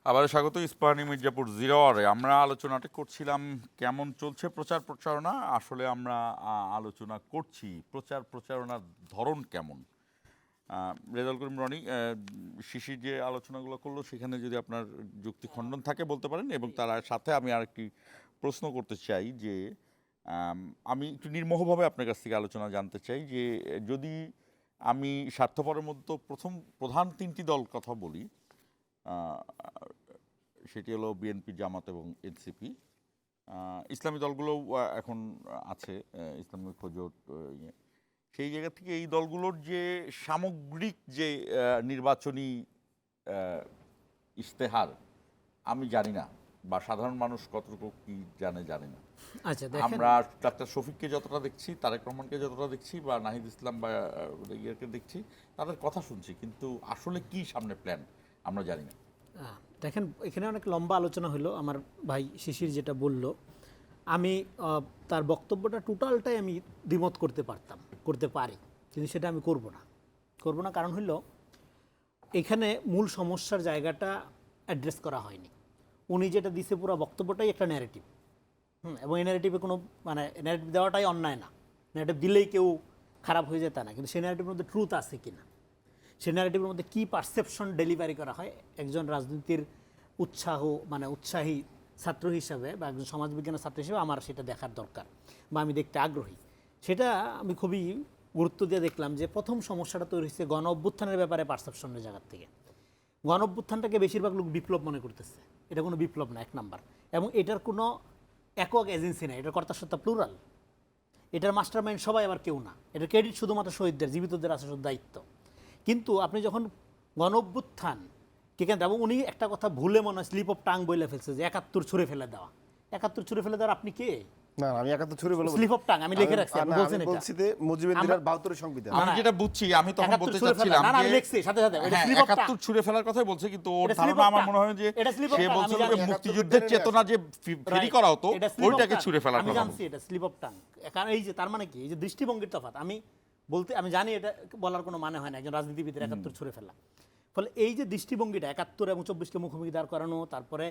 A: আবার স্বাগত ইস্পাহানি মির্জাপুর 0 আওয়ারে। আমরা আলোচনাটা করছিলাম কেমন চলছে প্রচার প্রচারণা। আসলে আমরা আলোচনা করছি প্রচার প্রচারণার ধরন কেমন। রেজাউল করিম রনি, শিশির যে আলোচনাগুলো করলো সেখানে যদি আপনার যুক্তি খণ্ডন থাকে বলতে পারেন, এবং তার সাথে আমি আরেকটি প্রশ্ন করতে চাই যে আমি একটু নির্মোহভাবে আপনার কাছ থেকে আলোচনা জানতে চাই যে যদি আমি স্বার্থপরের মধ্যে প্রধান 3টি দল কথা বলি, সেটি হলো বিএনপি, জামাত এবং এনসিপি। ইসলামী দলগুলো এখন আছে, ইসলামী ঐক্যজোট। সেই জায়গা থেকে এই দলগুলোর যে সামগ্রিক যে নির্বাচনী ইশতেহার আমি জানি না, বা সাধারণ মানুষ কতটুকু কি জানি না।
D: আচ্ছা, দেখেন,
A: আমরা ডাক্তার শফিককে যতটা দেখছি, তারেক রহমানকে যতটা দেখছি, বা নাহিদ ইসলাম বা ইয়েকে দেখছি, তাদের কথা শুনছি, কিন্তু আসলে কি সামনে প্ল্যান আমরা জানি না।
D: দেখেন, এখানে অনেক লম্বা আলোচনা হলো। আমার ভাই শিশির যেটা বলল, আমি তার বক্তব্যটা টোটালটাই আমি দ্বিমত করতে পারি, কিন্তু সেটা আমি করব না। কারণ হলো এখানে মূল সমস্যার জায়গাটা অ্যাড্রেস করা হয়নি। উনি যেটা দিছে পুরো বক্তব্যটাই একটা ন্যারেটিভ, এবং এই ন্যারেটিভে কোনো মানে ন্যারেটিভ দেওয়াটাই অন্যায় না। ন্যারেটিভ দিলেই কেউ খারাপ হয়ে যায় তা না, কিন্তু সেই ন্যারেটিভের মধ্যে ট্রুথ আছে কিনা, সেই ন্যারেটিভের মধ্যে কী পারসেপশন ডেলিভারি করা হয় একজন রাজনীতির উৎসাহী ছাত্র হিসাবে বা একজন সমাজবিজ্ঞানের ছাত্র হিসেবে আমার সেটা দেখার দরকার, বা আমি দেখতে আগ্রহী। সেটা আমি খুবই গুরুত্ব দিয়ে দেখলাম যে প্রথম সমস্যাটা তৈরি হচ্ছে গণ অভ্যুত্থানের ব্যাপারে পারসেপশনের জায়গার থেকে। গণ অভ্যুত্থানটাকে বেশিরভাগ লোক বিপ্লব মনে করতেছে। এটা কোনো বিপ্লব না, 1 নাম্বার। এবং এটার কোনো একক এজেন্সি না, এটার কর্তাসত্তা প্লুরাল। এটার মাস্টার মাইন্ড সবাই আবার কেউ না। এটার ক্রেডিট শুধুমাত্র শহীদদের, জীবিতদের আছে শুধু দায়িত্ব। কিন্তু আপনি যখন গণ অভ্যুত্থান কেন, এবং উনি একটা কথা ভুলে মনে হয় স্লিপ অফ টাং বলে ফেলছে যে 71 ছুঁড়ে ফেলে দেওয়া। 71 ছুঁড়ে ফেলে দেওয়ার আপনি কে?
E: না না, আমি 71 ছুরি বলে
D: স্লিপ অফ টাং আমি লিখে রাখছি, আপনি বলছেন এটা।
E: বলছি যে মুজিবুদ্দিনের 72 সংবিধান।
A: আমি যেটা বুঝছি, আমি তখন
D: 71
A: বলতে
D: ছুঁড়ে ফেলা।
A: চাচ্ছিলাম
D: না, না, আমি
A: যে
D: লিখছি সাথে সাথে, এটা
A: হ্যাঁ,
D: slip of tongue।
A: 71 ছুঁড়ে ফেলার কথাই বলছে, কিন্তু ওর
D: এটা slip
A: ধারণা
D: of
A: আমার
D: tongue।
A: মনে হয় যে
D: এটা slip of
A: সে
D: tongue,
A: বলছিল
D: আমি
A: যে
D: জানি।
A: মুক্তিযুদ্ধের চেতনা যে ফেরি
D: Right,
A: করা হতো
D: এটা slip of
A: ওইটাকে
D: tongue।
A: ছুঁড়ে ফেলার
D: আমি
A: কথা
D: জানছি এটা স্লিপ অফ টাং। কারণ এই যে তার মানে কি, এই যে দৃষ্টিভঙ্গির তফাৎ, আমি জানি এটা বলার কোনো মানে হয় না একজন রাজনীতিবিদের 71 ছুঁড়ে ফেলা। ফলে এই যে দৃষ্টিভঙ্গিটা 71 এবং 24কে মুখোমুখি দাঁড় করানো, তারপরে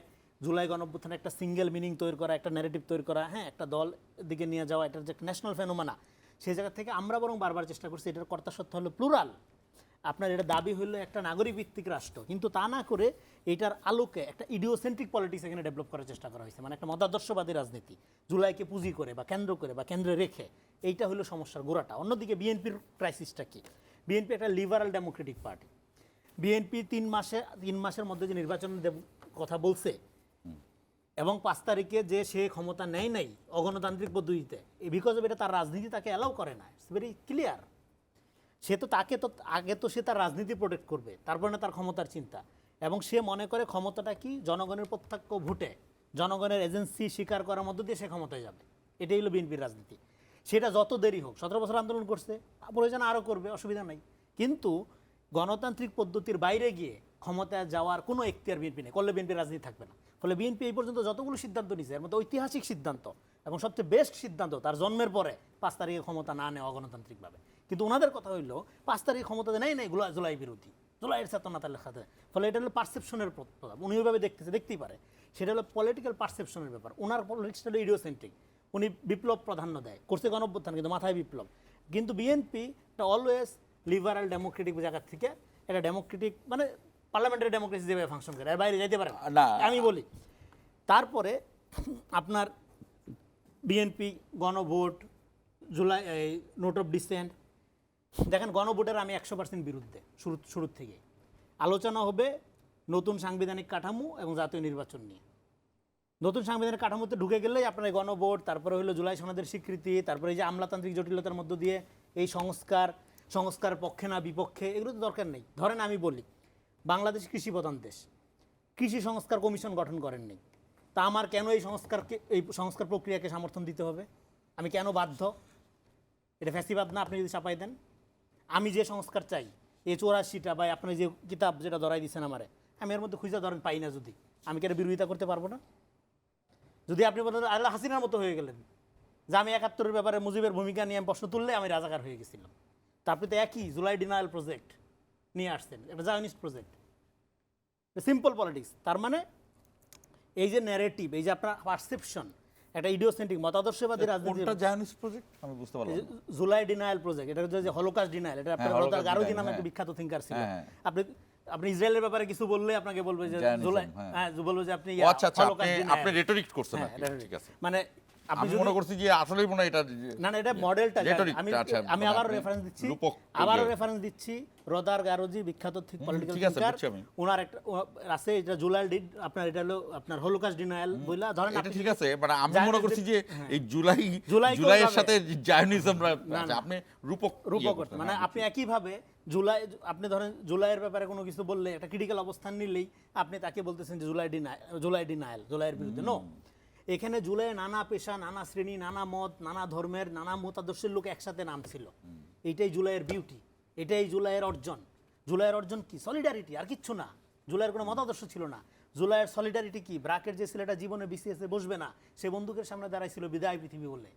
D: জুলাই গণঅভ্যুত্থানে একটা সিঙ্গেল মিনিং তৈরি করা, একটা ন্যারেটিভ তৈরি করা, হ্যাঁ, একটা দল দিকে নিয়ে যাওয়া, এটার যে ন্যাশনাল ফেনোমেনা, সেই জায়গা থেকে আমরা বরং বারবার চেষ্টা করছি এটার কর্তা সত্য হলো প্লুরাল। আপনার এটা দাবি হলো একটা নাগরিক ভিত্তিক রাষ্ট্র, কিন্তু তা না করে এটার আলোকে একটা ইডিওসেন্ট্রিক পলিটিক্স এখানে ডেভেলপ করার চেষ্টা করা হয়েছে, মানে একটা মতাদর্শবাদী রাজনীতি জুলাইকে পুঁজি করে বা কেন্দ্র করে বা কেন্দ্রে রেখে। এইটা হলো সমস্যার গোড়াটা। অন্যদিকে বিএনপির ক্রাইসিসটা কি? বিএনপি একটা লিবারাল ডেমোক্রেটিক পার্টি। বিএনপি 3 মাসের মধ্যে যে নির্বাচন কথা বলছে এবং 5 তারিখে যে সে ক্ষমতা নেয় নাই অগণতান্ত্রিক পদ্ধতিতে, বিকজ অফ এটা তার রাজনীতি তাকে অ্যালাউ করে না। It's very clear. সে তো আগে তো সে তার রাজনীতি প্রোটেক্ট করবে, তারপরে না তার ক্ষমতার চিন্তা। এবং সে মনে করে ক্ষমতাটা কি জনগণের প্রত্যক্ষ ভোটে জনগণের এজেন্সি স্বীকার করার মধ্য দিয়ে সে ক্ষমতায় যাবে। এটাই হলো বিএনপির রাজনীতি। সেটা যত দেরি হোক, 17 বছর আন্দোলন করছে, প্রয়োজন আরও করবে, অসুবিধা নাই। কিন্তু গণতান্ত্রিক পদ্ধতির বাইরে গিয়ে ক্ষমতায় যাওয়ার কোনো এখতিয়ার বিএনপি নেই, করলে বিএনপির রাজনীতি থাকবে না। ফলে বিএনপি এই পর্যন্ত যতগুলো সিদ্ধান্ত নিয়েছে এর মধ্যে ঐতিহাসিক সিদ্ধান্ত এবং সবচেয়ে বেস্ট সিদ্ধান্ত তার জন্মের পরে 5 তারিখে ক্ষমতা না নেওয়া অগণতান্ত্রিকভাবে। কিন্তু ওনাদের কথা হইলো 5 তারিখে ক্ষমতাতে নেই এগুলো জুলাই বিরোধী, জুলাইয়ের চেতনা তার লেখাতে। ফলে এটা হলো পারসেপশনের প্রভাব। উনি ওইভাবে দেখতেই পারে, সেটা হলো পলিটিক্যাল পারসেপশনের ব্যাপার। ওনার পলিটিক্সটা হলো ইডিওসেন্ট্রিক। উনি বিপ্লব প্রাধান্য দেয়, করছে গণঅভ্যুত্থান, কিন্তু মাথায় বিপ্লব। কিন্তু বিএনপি একটা অলওয়েজ লিবারাল ডেমোক্রেটিক জায়গা থেকে এটা ডেমোক্রেটিক, মানে পার্লামেন্টারি ডেমোক্রেসি যেভাবে ফাংশন করে এর বাইরে যাইতে পারে
A: না।
D: আমি বলি। তারপরে আপনার বিএনপি গণভোট, জুলাই নোট অফ ডিসেন্ট, দেখেন গণভোটের আমি 100% বিরুদ্ধে শুরুর থেকে। আলোচনা হবে নতুন সাংবিধানিক কাঠামো এবং জাতীয় নির্বাচন নিয়ে। নতুন সাংবিধানিক কাঠামোতে ঢুকে গেলেই আপনার এই গণভোট, তারপরে হলো জুলাই সনদের স্বীকৃতি, তারপরে এই যে আমলাতান্ত্রিক জটিলতার মধ্য দিয়ে এই সংস্কার পক্ষে না বিপক্ষে, এগুলো তো দরকার নেই। ধরেন আমি বলি, বাংলাদেশ কৃষি প্রধান দেশ, কৃষি সংস্কার কমিশন গঠন করেননি, তা আমার কেন এই সংস্কার প্রক্রিয়াকে সমর্থন দিতে হবে? আমি কেন বাধ্য? এটা ফ্যাসিবাদ না? আপনি যদি চাপাই দেন, আমি যে সংস্কার চাই, এই 84টা বা আপনি যে কিতাব যেটা ধরাই দিচ্ছেন আমারে, আমি এর মধ্যে খুঁজে ধরেন পাই না, যদি আমি কি এটা বিরোধিতা করতে পারবো না? যদি আপনি বলেন আল্লাহ হাসিনার মতো হয়ে গেলেন যে আমি 71-এর ব্যাপারে মুজিবের ভূমিকা নিয়ে আমি প্রশ্ন তুললে আমি রাজাকার হয়ে গেছিলাম, তা আপনি তো একই জুলাই ডিনায়াল প্রজেক্ট নিয়ে আসছেন, এটা জায়নিস্ট প্রজেক্ট, সিম্পল পলিটিক্স। তার মানে এই যে ন্যারেটিভ, এই যে আপনার পারসেপশন, একটা ইডিওসেন্ট্রিক মতাদর্শবাদী রাজনীতি।
A: কোনটা জায়নিস্ট প্রজেক্ট আমি বুঝতে পারলাম না।
D: জুলাই ডিনায়াল প্রজেক্ট, এটা হচ্ছে যে হলোকাস্ট ডিনায়াল, এটা আপনার
A: Holocaust
D: গারোজি
A: denial,
D: নামে একটা
A: হ্যাঁ।
D: বিখ্যাত থিঙ্কার ছিল।
A: হ্যাঁ।
D: আপনি ইসরায়েলের ব্যাপারে কিছু বললে আপনাকে বলবে যে
A: Zionism,
D: জুলাই,
A: হ্যাঁ।
D: হ্যাঁ, বলবে যে আপনি
A: ও আচ্ছা আচ্ছা,
D: Holocaust denial।
A: আপনি রেটরিক করছেন
D: হ্যাঁ,
A: নাকি?
D: rhetoric।
A: ঠিক আছে।
D: মানে আপনি
A: আমি
D: যদি
A: মনে করছি যে আসলেই মনে হয় এটা
D: না, এটা মডেলটা।
A: rhetoric,
D: আমি
A: আচ্ছা,
D: আমি
A: মানে
D: আবার
A: আপনি
D: রেফারেন্স দিচ্ছি,
A: রূপক
D: আবারও
A: ইয়ে।
D: রেফারেন্স দিচ্ছি রদার গারোজি, বিখ্যাত পলিটিক্যাল
A: ঠিক আছে,
D: থিঙ্কার।
A: বুঝছি আমি।
D: ওনার একটা আছে, এটা জুলাই আপনার, এটা হলো আপনার হলোকাস্ট ডিনায়াল বইলা। ধরেন
A: এটা
D: আপনি
A: ঠিক আছে, মানে আমি মনে
D: Zionism-
A: করছি যে
D: হ্যাঁ।
A: এই
D: জুলাইকেও
A: জুলাইয়ের
D: যাবে।
A: সাথে জায়নিজম
D: না, না।
A: আপনি রূপক
D: রূপক
A: করছেন,
D: মানে
A: হ্যাঁ,
D: আপনি একইভাবে আপনি ধরেন জুলাইয়ের ব্যাপারে কোনো কিছু বললে, একটা ক্রিটিক্যাল অবস্থান নিলেই আপনি তাকে বলতেছেন যে জুলাই ডিনায়াল, জুলাইয়ের বিরুদ্ধে। নো, এখানে জুলাই নানা পেশা, নানা শ্রেণী, নানা মত, নানা ধর্মের, নানা মতাদর্শের লোক একসাথে নামছিল। এইটাই জুলাইয়ের বিউটি, এটাই জুলাইয়ের অর্জন। জুলাইয়ের অর্জন কি? সলিডারিটি, আর কিচ্ছু না। জুলাইয়ের কোনো মতাদর্শ ছিল না। জুলাইয়ের সলিডারিটি কি? ব্রাকের যে ছেলেটা জীবনে বিসিএসে বসবে না, সে বন্দুকের সামনে দাঁড়াইছিল বিদায় পৃথিবী বলে।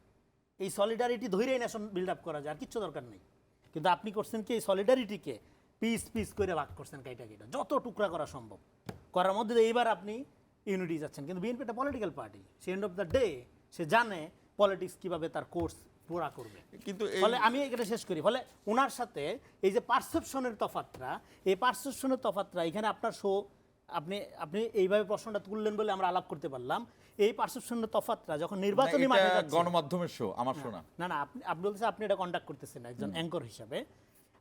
D: এই সলিডারিটি ধৈরেই নেশন বিল্ড আপ করা যায়, আর কিচ্ছু দরকার নেই। কিন্তু আপনি করছেন কি, এই সলিডারিটিকে পিস করে ভাগ করছেন, কাইটা যত টুকরা করা সম্ভব করার মধ্যে দিয়ে এইবার আপনি ইউনিটি যাচ্ছেন। কিন্তু বিএনপি একটা পলিটিক্যাল পার্টি, সে এন্ড অফ দ্য ডে সে জানে পলিটিক্স কিভাবে তার কোর্স পুরা করবে।
A: কিন্তু
D: ফলে আমি এটা শেষ করি, ফলে ওনার সাথে এই যে পারসেপশনের তফাৎটা, এই পারসেপশনের তফাৎটা এখানে আপনার আপনি এইভাবে প্রশ্নটা তুললেন বলে আমরা আলাপ করতে পারলাম। এই পারসেপশনের তফাৎটা যখন নির্বাচনী মাঠে যাচ্ছে,
A: গণমাধ্যমের শো আমার শোনা।
D: না, আপনি বলছেন আপনি এটা কন্ডাক্ট করতেছেন একজন অ্যাঙ্কর হিসাবে,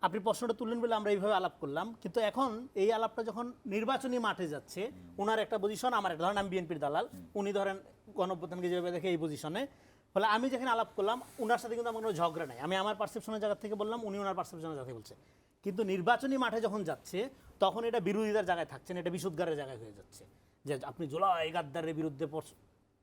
D: আপনি প্রশ্নটা তুললেন বলে আমরা এইভাবে আলাপ করলাম। কিন্তু এখন এই আলাপটা যখন নির্বাচনী মাঠে যাচ্ছে, ওনার একটা পজিশন, আমার একটা, ধরেন আমি বিএনপির দালাল, উনি ধরেন গণঅভ্যুত্থানকে যেভাবে দেখে এই পজিশনে, ফলে আমি যেখানে আলাপ করলাম ওনার সাথে কিন্তু আমার কোনো ঝগড়া নাই। আমি আমার পারসেপশনের জায়গা থেকে বললাম, উনি ওনার পারসেপশনের জায়গা থেকে বলছে। কিন্তু নির্বাচনী মাঠে যখন যাচ্ছে, তখন এটা বিরোধিতার জায়গায় থাকছে না, এটা বিশুদ্ধারের জায়গায় হয়ে যাচ্ছে। যে আপনি জুলাই গাদ্দারের বিরুদ্ধে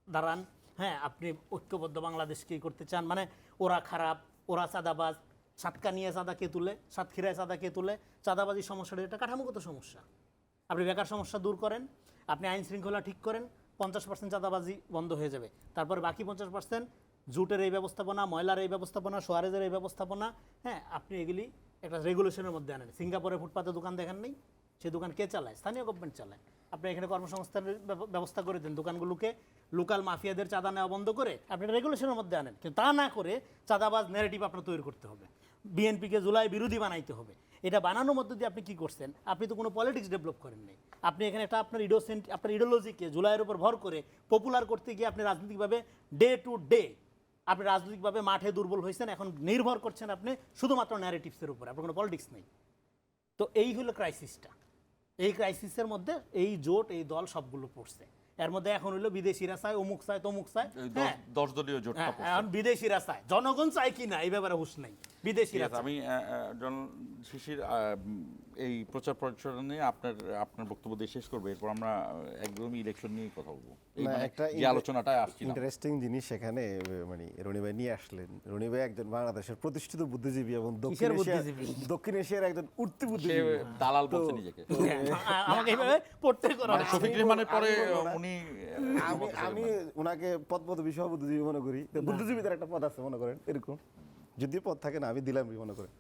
D: দাঁড়ান, হ্যাঁ আপনি ঐক্যবদ্ধ বাংলাদেশকেই করতে চান, মানে ওরা খারাপ, ওরা চাঁদাবাজ, সাতকানিয়া চাঁদা কে তুলে, সাতক্ষীরায় চাঁদা কে তুলে, চাঁদাবাজি সমস্যাটা এটা কাঠামোগত সমস্যা। আপনি বেকার সমস্যা দূর করেন, আপনি আইন শৃঙ্খলা ঠিক করেন, 50% চাঁদাবাজি বন্ধ হয়ে যাবে। তারপরে বাকি 50% জুটের এই ব্যবস্থাপনা, ময়লার এই ব্যবস্থাপনা, সোয়ারেজের এই ব্যবস্থাপনা, হ্যাঁ আপনি এগুলি একটা রেগুলেশনের মধ্যে আনেন। সিঙ্গাপুরে ফুটপাতে দোকান দেখেন নেই, সেই দোকান কে চালায়? স্থানীয় গভর্নমেন্ট চালায়। আপনি এখানে কর্মসংস্থানের ব্যবস্থা করে দেন, দোকানগুলোকে লোকাল মাফিয়াদের চাঁদা নেওয়া বন্ধ করে আপনি রেগুলেশনের মধ্যে আনেন। কিন্তু তা না করে চাঁদাবাজ ন্যারেটিভ আপনার তৈরি করতে হবে, বিএনপিকে জুলাই বিরোধী বানাইতে হবে। এটা বানানোর মধ্যে দিয়ে আপনি কি করছেন? আপনি তো কোনো পলিটিক্স ডেভেলপ করেন নাই। আপনি এখানে একটা আপনার আপনার ইডিওলজিকে জুলাইয়ের উপর ভর করে পপুলার করতে গিয়ে আপনি রাজনৈতিকভাবে ডে টু ডে আপনি রাজনৈতিকভাবে মাঠে দুর্বল হয়েছেন। এখন নির্ভর করছেন আপনি শুধুমাত্র ন্যারেটিভসের উপর, আপনার কোনো পলিটিক্স নেই। তো এই হলো ক্রাইসিসটা। এই ক্রাইসিসের মধ্যে এই জোট, এই দল সবগুলো পড়ছে। এর মধ্যে এখন হইলো বিদেশিরা চায়, অমুক চায়, তমুক চায়।
A: এই 10 দলীয় জোটটা
D: হ্যাঁ,
A: পড়ছে।
D: এখন বিদেশিরা চায়, জনগণ চায় কি না এই ব্যাপারে হুঁশ নাই, বিদেশিরা
A: ঠিক আছে,
D: চায়।
A: আমি শিশির এই প্রচার প্রচারণা নিয়ে আপনার বক্তব্য দিয়ে শেষ করবো, এরপর আমরা একদমই ইলেকশন নিয়ে কথা বলবো। এই
E: না,
A: মানে
E: একটা
A: যে আলোচনাটা আসছিল
E: ইন্টারেস্টিং জিনিস সেখানে মানে রনি ভাই নিয়ে আসলেন। রনি ভাই একজন বাংলাদেশের প্রতিষ্ঠিত বুদ্ধিজীবী এবং
D: কিসের বুদ্ধিজীবী?
E: দক্ষিণ এশিয়ার একজন উঠতি
A: সে
E: বুদ্ধিজীবী।
A: দালাল বলছে নিজেকে।
D: আমাকে এইভাবে পড়তে করো
A: মানে
D: না।
A: শফিক রেহমানের পরে
E: আমি বলবো না।
A: উনি
E: আমি ওনাকে পদপদবী সহ বুদ্ধিজীবী মনে করি। তো বুদ্ধিজীবীদের একটা পদ আছে মনে করেন এরকম, যদি পদ থাকে না আমি দিলাম মনে করেন।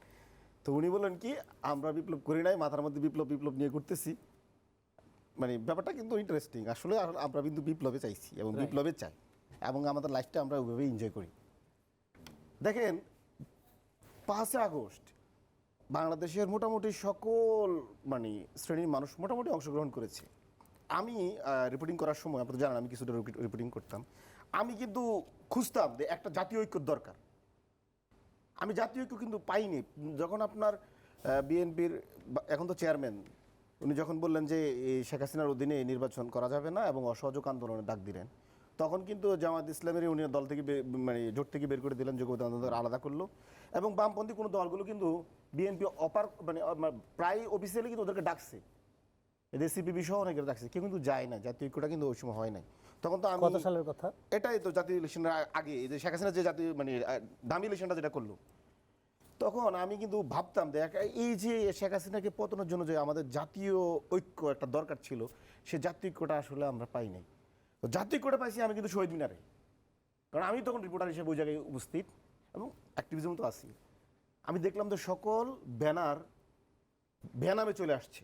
E: তো উনি বললেন কি, আমরা বিপ্লব করি নাই, মাথার মধ্যে বিপ্লব নিয়ে করতেছি। মানে ব্যাপারটা কিন্তু ইন্টারেস্টিং। আসলে আমরা কিন্তু বিপ্লবে চাইছি এবং বিপ্লবে চাই, এবং আমাদের লাইফটা আমরা ওইভাবে এনজয় করি। দেখেন 5 আগস্ট বাংলাদেশের মোটামুটি সকল মানে শ্রেণীর মানুষ মোটামুটি অংশগ্রহণ করেছে। আমি রিপোর্টিং করার সময়, আপনারা জানেন আমি কিছুটা রিপোর্টিং করতাম, আমি কিন্তু খুঁজতাম যে একটা জাতীয় ঐক্যর দরকার। আমি জাতীয় ঐক্য কিন্তু পাইনি। যখন আপনার বিএনপির এখন তো চেয়ারম্যান, উনি যখন বললেন যে এই শেখ হাসিনার অধীনে নির্বাচন করা যাবে না এবং অসহযোগ আন্দোলনের ডাক দিলেন, তখন কিন্তু জামাত ইসলামের উনি দল থেকে মানে জোট থেকে বের করে দিলেন, যোগ্যতা আন্দোলন আলাদা করলো। এবং বামপন্থী কোনো দলগুলো কিন্তু বিএনপি মানে প্রায় অফিসিয়ালি কিন্তু ওদেরকে ডাকছে, এদের সিপিবি সহ অনেকে ডাকছে, কেউ কিন্তু যায় না। জাতীয় ঐক্যটা কিন্তু ওই সময় হয় নাই। তখন তো আমি,
D: কত সালের কথা?
E: এটাই তো জাতীয় ইলেকশনের আগে, এই যে শেখ হাসিনা যে জাতীয় মানে দামি ইলেকশনটা যেটা করলো, তখন আমি কিন্তু ভাবতাম যে এই যে শেখ হাসিনাকে পতনের জন্য যে আমাদের জাতীয় ঐক্য একটা দরকার ছিল, সে জাতীয় ঐক্যটা আসলে আমরা পাই নাই। তো জাতীয় ঐক্যটা পাইছি আমি কিন্তু শহীদ মিনারে, কারণ আমি তখন রিপোর্টার হিসেবে ওই জায়গায় উপস্থিত এবং অ্যাক্টিভিজম তো আছি। আমি দেখলাম যে সকল ব্যানার ভ্যানামে চলে আসছে,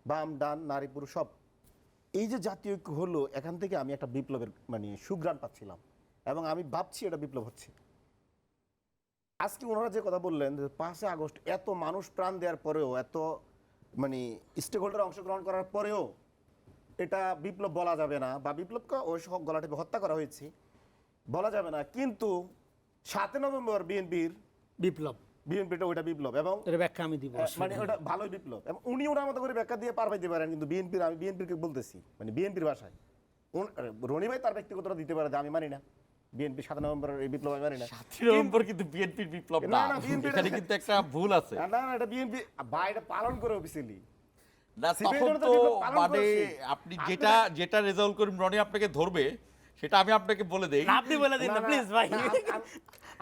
E: বাম ডান নারী পুরুষ সব। এই যে জাতীয় ঐক্য হলো, এখান থেকে আমি একটা বিপ্লবের মানে সুঘ্রাণ পাচ্ছিলাম এবং আমি ভাবছি এটা বিপ্লব হচ্ছে। আজকে ওনারা যে কথা বললেন যে 5 আগস্ট এত মানুষ প্রাণ দেওয়ার পরেও, এত মানে স্টেক হোল্ডার অংশগ্রহণ করার পরেও এটা বিপ্লব বলা যাবে না, বা বিপ্লবকে ওই সব গলাটিপে হত্যা করা হয়েছে বলা যাবে না। কিন্তু 7 নভেম্বর বিএনপিটা ওইটা বিপ্লব, এবং
D: এর ব্যাখ্যা আমি দিব।
E: মানে ওটা ভালোই বিপ্লব, এবং উনি ওনার মতো করে ব্যাখ্যা দিয়ে পার পাইতে পারেন। কিন্তু আমি বিএনপিকে বলতেছি, মানে বিএনপির ভাষায় রনি ভাই তার ব্যক্তিগতটা দিতে পারে যে আমি মানি না বিএনপি 7 নভেম্বরের এই বিপ্লব আমি মানি না।
A: 7 নভেম্বর কিন্তু বিএনপির বিপ্লব না, এখানে কিন্তু একটা ভুল আছে।
E: না এটা বিএনপি বাইরে পালন করে অফিসিয়ালি।
A: না তখন তো মানে আপনি যেটা রেজাউল করিম রনি আপনাকে ধরবে সেটা আমি আপনাকে বলে দেই।
D: আপনি বলে দিন না প্লিজ ভাই,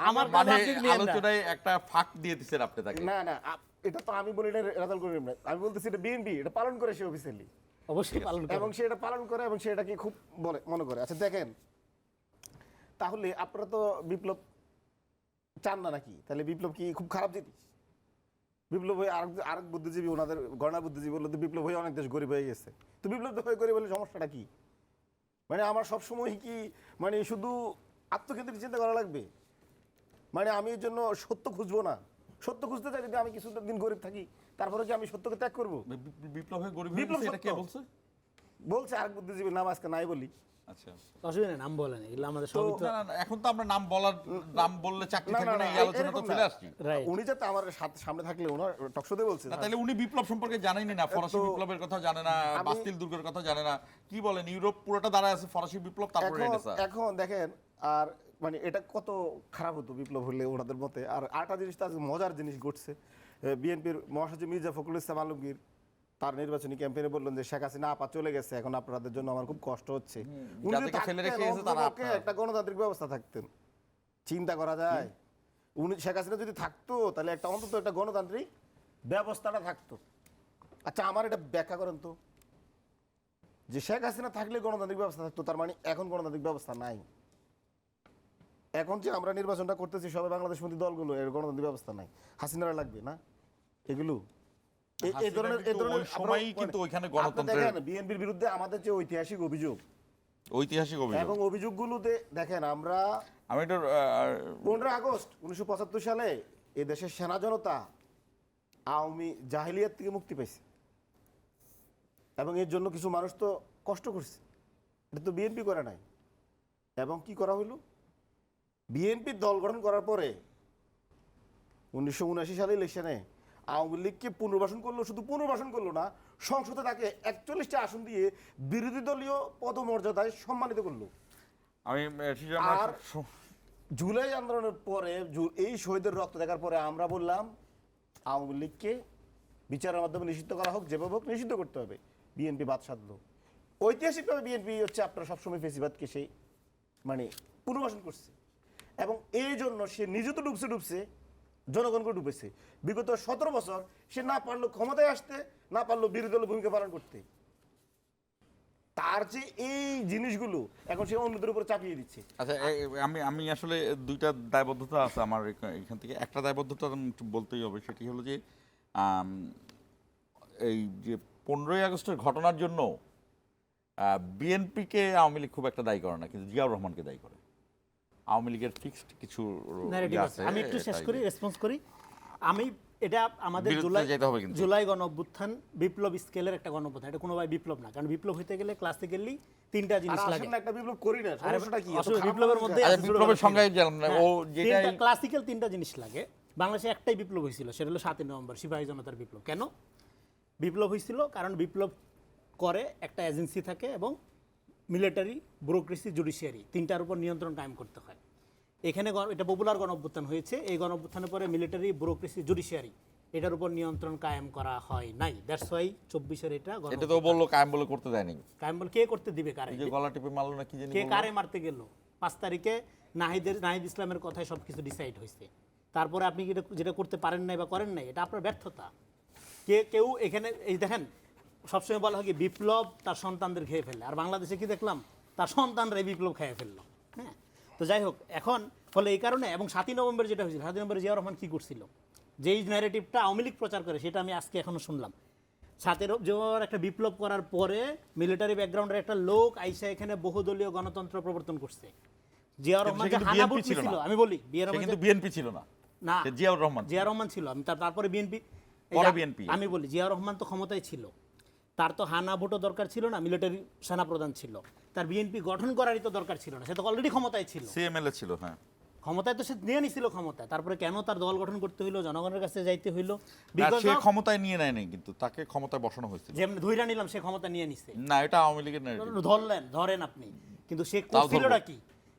D: আমার
A: মানে
D: আপনি নিয়েন না।
A: আলোচনায় একটা ফাঁক দিয়ে দিচ্ছেন আপনি তাকে।
E: না এটা তো আমি বলি না রেজাল্ট করি না, আমি বলতেছি এটা বিএনপি এটা পালন করে সে অফিসিয়ালি,
D: অবশ্যই পালন করুন।
E: এবং সে এটা পালন করে এবং সে এটাকে খুব বলে মনে করে। আচ্ছা দেখেন, তাহলে আপনারা তো বিপ্লব চান না নাকি? তাহলে বিপ্লব কি খুব খারাপ জিনিস? বিপ্লব হয়ে আরেক বুদ্ধিজীবী, ওনাদের গণনা বুদ্ধিজীবী বললো তো বিপ্লব হয়ে অনেক দেশ গরিব হয়ে গেছে। তো বিপ্লব হয়ে গরিব হলে সমস্যাটা কি? মানে আমার সবসময় কি মানে শুধু আত্মকেন্দ্রিক চিন্তা করা লাগবে? মানে আমি এর জন্য সত্য খুঁজবো না? সত্য খুঁজতে চাই যদি আমি কিছুদিন গরিব থাকি, তারপরে কি আমি সত্যকে ত্যাগ করবো?
A: বিপ্লব হয়ে গরিব হয়ে গেছে, এটা কে বলছে?
E: বলছে আরেক বুদ্ধিজীবীর নাম আজকে নাই বলি।
A: আচ্ছা
D: অসুবিধা নেই, নাম বলেন, এগুলো আমাদের সবই তো
A: এখন তো আমরা নাম বললে চাকরি থাকবে না, এই আলোচনা তো চলে আসছি।
D: রাইট।
E: উনি যাতে আমার সামনে থাকলে ওনার টকশোতে বলছে
A: না তাহলে উনি বিপ্লব সম্পর্কে জানেনই না, ফরাসি বিপ্লবের কথা জানে না, বাস্তিল দুর্গের কথা জানে না। কি বলেন, ইউরোপ পুরোটা দাঁড়ায় আছে ফরাসি বিপ্লব, তারপরে রেনেসাঁ।
E: এখন দেখেন, আর মানে এটা কত খারাপ হতো বিপ্লব হলে ওনাদের মতে। আর আরেকটা জিনিস তো আজকে মজার জিনিস ঘটছে, বিএনপির মহাসচিব মির্জা ফখরুল ইসলাম আলমগীর তার নির্বাচনী ক্যাম্পেইনে বললেন যে শেখ হাসিনা আপা চলে গেছে, এখন আপনাদের জন্য আমার খুব কষ্ট হচ্ছে। উনি যদি
A: যাদেরকে ফেলে রেখে
E: থাকতেন,
A: গেছে তারা
E: অন্ততপক্ষে একটা গণতান্ত্রিক ব্যবস্থা থাকতেন, চিন্তা করা যায়। উনি শেখ হাসিনা যদি থাকতো তাহলে একটা অন্তত একটা গণতান্ত্রিক ব্যবস্থাটা থাকতো। আচ্ছা আমার এটা ব্যাখ্যা করেন তো, যে শেখ হাসিনা থাকলে গণতান্ত্রিক ব্যবস্থা থাকতো, তার মানে এখন গণতান্ত্রিক ব্যবস্থা নাই। এখন যে আমরা নির্বাচনটা করতেছি সবাই বাংলাদেশপন্থী দলগুলো, এর গণতান্ত্রিক ব্যবস্থা নাই, হাসিনারা লাগবে না এগুলো। এই ধরনের
A: ওই সময়ই কিন্তু ওইখানে গণতন্ত্রের
E: বিএনপির বিরুদ্ধে আমাদের যে ঐতিহাসিক অভিযোগ এবং অভিযোগগুলোতে দেখেন, আমরা
A: আমি এটা
E: 15 আগস্ট 1975 সালে এই দেশের সেনা জনতা আওয়ামী জাহিলিয়াত থেকে মুক্তি পেয়েছে এবং এর জন্য কিছু মানুষ তো কষ্ট করছে, এটা তো বিএনপি করে নাই। এবং কি করা হলো, বিএনপির দল গঠন করার পরে 1979 সালে ইলেকশনে আওয়ামী লীগকে পুনর্বাসন করলো, শুধু পুনর্বাসন করলো না, সংসদে তাকে 41টা আসন দিয়ে বিরোধী দলীয় পদমর্যাদায় সম্মানিত করলো।
A: আমি
E: আর জুলাই আন্দোলনের পরে এই শহীদের রক্ত দেখার পরে আমরা বললাম আওয়ামী লীগকে বিচারের মাধ্যমে নিষিদ্ধ করা হোক, যেভাবে হোক নিষিদ্ধ করতে হবে। বিএনপি বাদ সাধলো। ঐতিহাসিকভাবে বিএনপি হচ্ছে আপনারা সবসময় ফেসিবাদকে সেই মানে পুনর্বাসন করছে এবং এই জন্য সে নিজে তো ডুবছে, জনগণকে ডুবেছে। বিগত 17 বছর সে না পারলো ক্ষমতায় আসতে, না পারলো বিরোধী দলের ভূমিকা পালন করতে। তার যে এই জিনিসগুলো এখন সে অন্যদের উপর চাপিয়ে দিচ্ছে।
A: আচ্ছা আমি আসলে দুইটা দায়বদ্ধতা আছে আমার এখান থেকে। একটা দায়বদ্ধতা একটু বলতেই হবে, সেটি হলো যে এই যে 15ই আগস্টের ঘটনার জন্য বিএনপিকে আওয়ামী লীগ খুব একটা দায়ী করে না, কিন্তু জিয়াউর রহমানকে দায়ী করে। আওয়ামী লীগের ফিক্সড কিছু
D: narrative আছে। আমি একটু শেষ করি, রেসপন্স করি। আমি এটা আমাদের
A: বিরুদ্ধে যেতে হবে কিন্তু।
D: জুলাই গণ অভ্যুত্থান বিপ্লব স্কেলের একটা গণ অভ্যুত্থান, এটা কোনোভাবে বিপ্লব না, কারণ বিপ্লব হইতে গেলে ক্লাসিক্যালি তিনটা জিনিস লাগে।
E: একটা বিপ্লব করি না, সমস্যাটা কি?
D: আসলে বিপ্লবের মধ্যে
A: বিপ্লবের সংজ্ঞায় জানলাম না, ও যেটা
D: ক্লাসিক্যাল তিনটা জিনিস লাগে। বাংলাদেশে একটাই বিপ্লব হয়েছিল, সেটা হলো 7ই নভেম্বর সিপাহী জনতার বিপ্লব। কেন বিপ্লব হয়েছিল? কারণ বিপ্লব করে একটা এজেন্সি থাকে এবং মিলিটারি, ব্যুরোক্রেসি, জুডিশিয়ারি, তিনটার উপর নিয়ন্ত্রণ কায়েম করতে হয়। এখানে এটা পপুলার গণ অভ্যুত্থান হয়েছে, এই গণ অভ্যুত্থানের পরে মিলিটারি, ব্যুরোক্রেসি, জুডিশিয়ারি এটার উপর নিয়ন্ত্রণ কায়েম করা হয় নাই। দ্যাটস ওয়াই 24-এর
A: এটা তো বললো কায়েম বলে করতে দেয়নি।
D: কায়েম বলে কে করতে দিবে? কারে?
A: যে গলা টিপে মারলো না কি জানি,
D: কে কারে মারতে গেল? 5 তারিখে নাহিদ ইসলামের কথায় সবকিছু ডিসাইড হয়েছে। তারপরে আপনি যেটা করতে পারেন নাই বা করেন নাই, এটা আপনার ব্যর্থতা। কেউ এখানে এই দেখেন, সবসময় বলা হয় কি বিপ্লব তার সন্তানদের খেয়ে ফেলে, আর বাংলাদেশে কি দেখলাম, তার সন্তানরা এই বিপ্লব খেয়ে ফেললো। হ্যাঁ, তো যাই হোক, এখন ফলে এই কারণে, এবং 7ই নভেম্বর যেটা হয়েছিল, 7ই নভেম্বর জিয়াউর রহমান কি করছিল, যেই ন্যারেটিভটা আওয়ামী লীগ প্রচার করে, সেটা আমি আজকে এখনো শুনলাম। 7ই নভেম্বর একটা বিপ্লব করার পরে মিলিটারি ব্যাকগ্রাউন্ডের একটা লোক আইসা এখানে বহুদলীয় গণতন্ত্র প্রবর্তন করছে। জিয়াউর রহমান যে হানাবুট ছিল, আমি বলি
A: কিন্তু বিএনপি ছিল না,
D: না
A: জিয়াউর রহমান
D: ছিল। আমি তারপরে বিএনপি, আমি বলি জিয়াউর রহমান তো ক্ষমতায় ছিল, তার তো হানা ভোটও দরকার ছিল না, মিলিটারি সেনাপ্রধান ছিল, তার বিএনপি গঠন করারই তো দরকার ছিল না, সে তো অলরেডি ক্ষমতায় ছিল,
A: সিএমএলএ ছিল। হ্যাঁ,
D: ক্ষমতায় তো সে নিয়ে নিছিল ক্ষমতায়, তারপরে কেন তার দল গঠন করতে হইলো, জনগণের কাছে যাইতে হইলো?
A: সে ক্ষমতায় নিয়ে নেয় নাই, কিন্তু তাকে ক্ষমতায় বসানো হয়েছিল।
D: যেমন ধইরা নিলাম সে ক্ষমতা নিয়ে নিছে
A: না, এটা আওয়ামী লীগের
D: ধরেন আপনি, কিন্তু সে করছিলটা কি?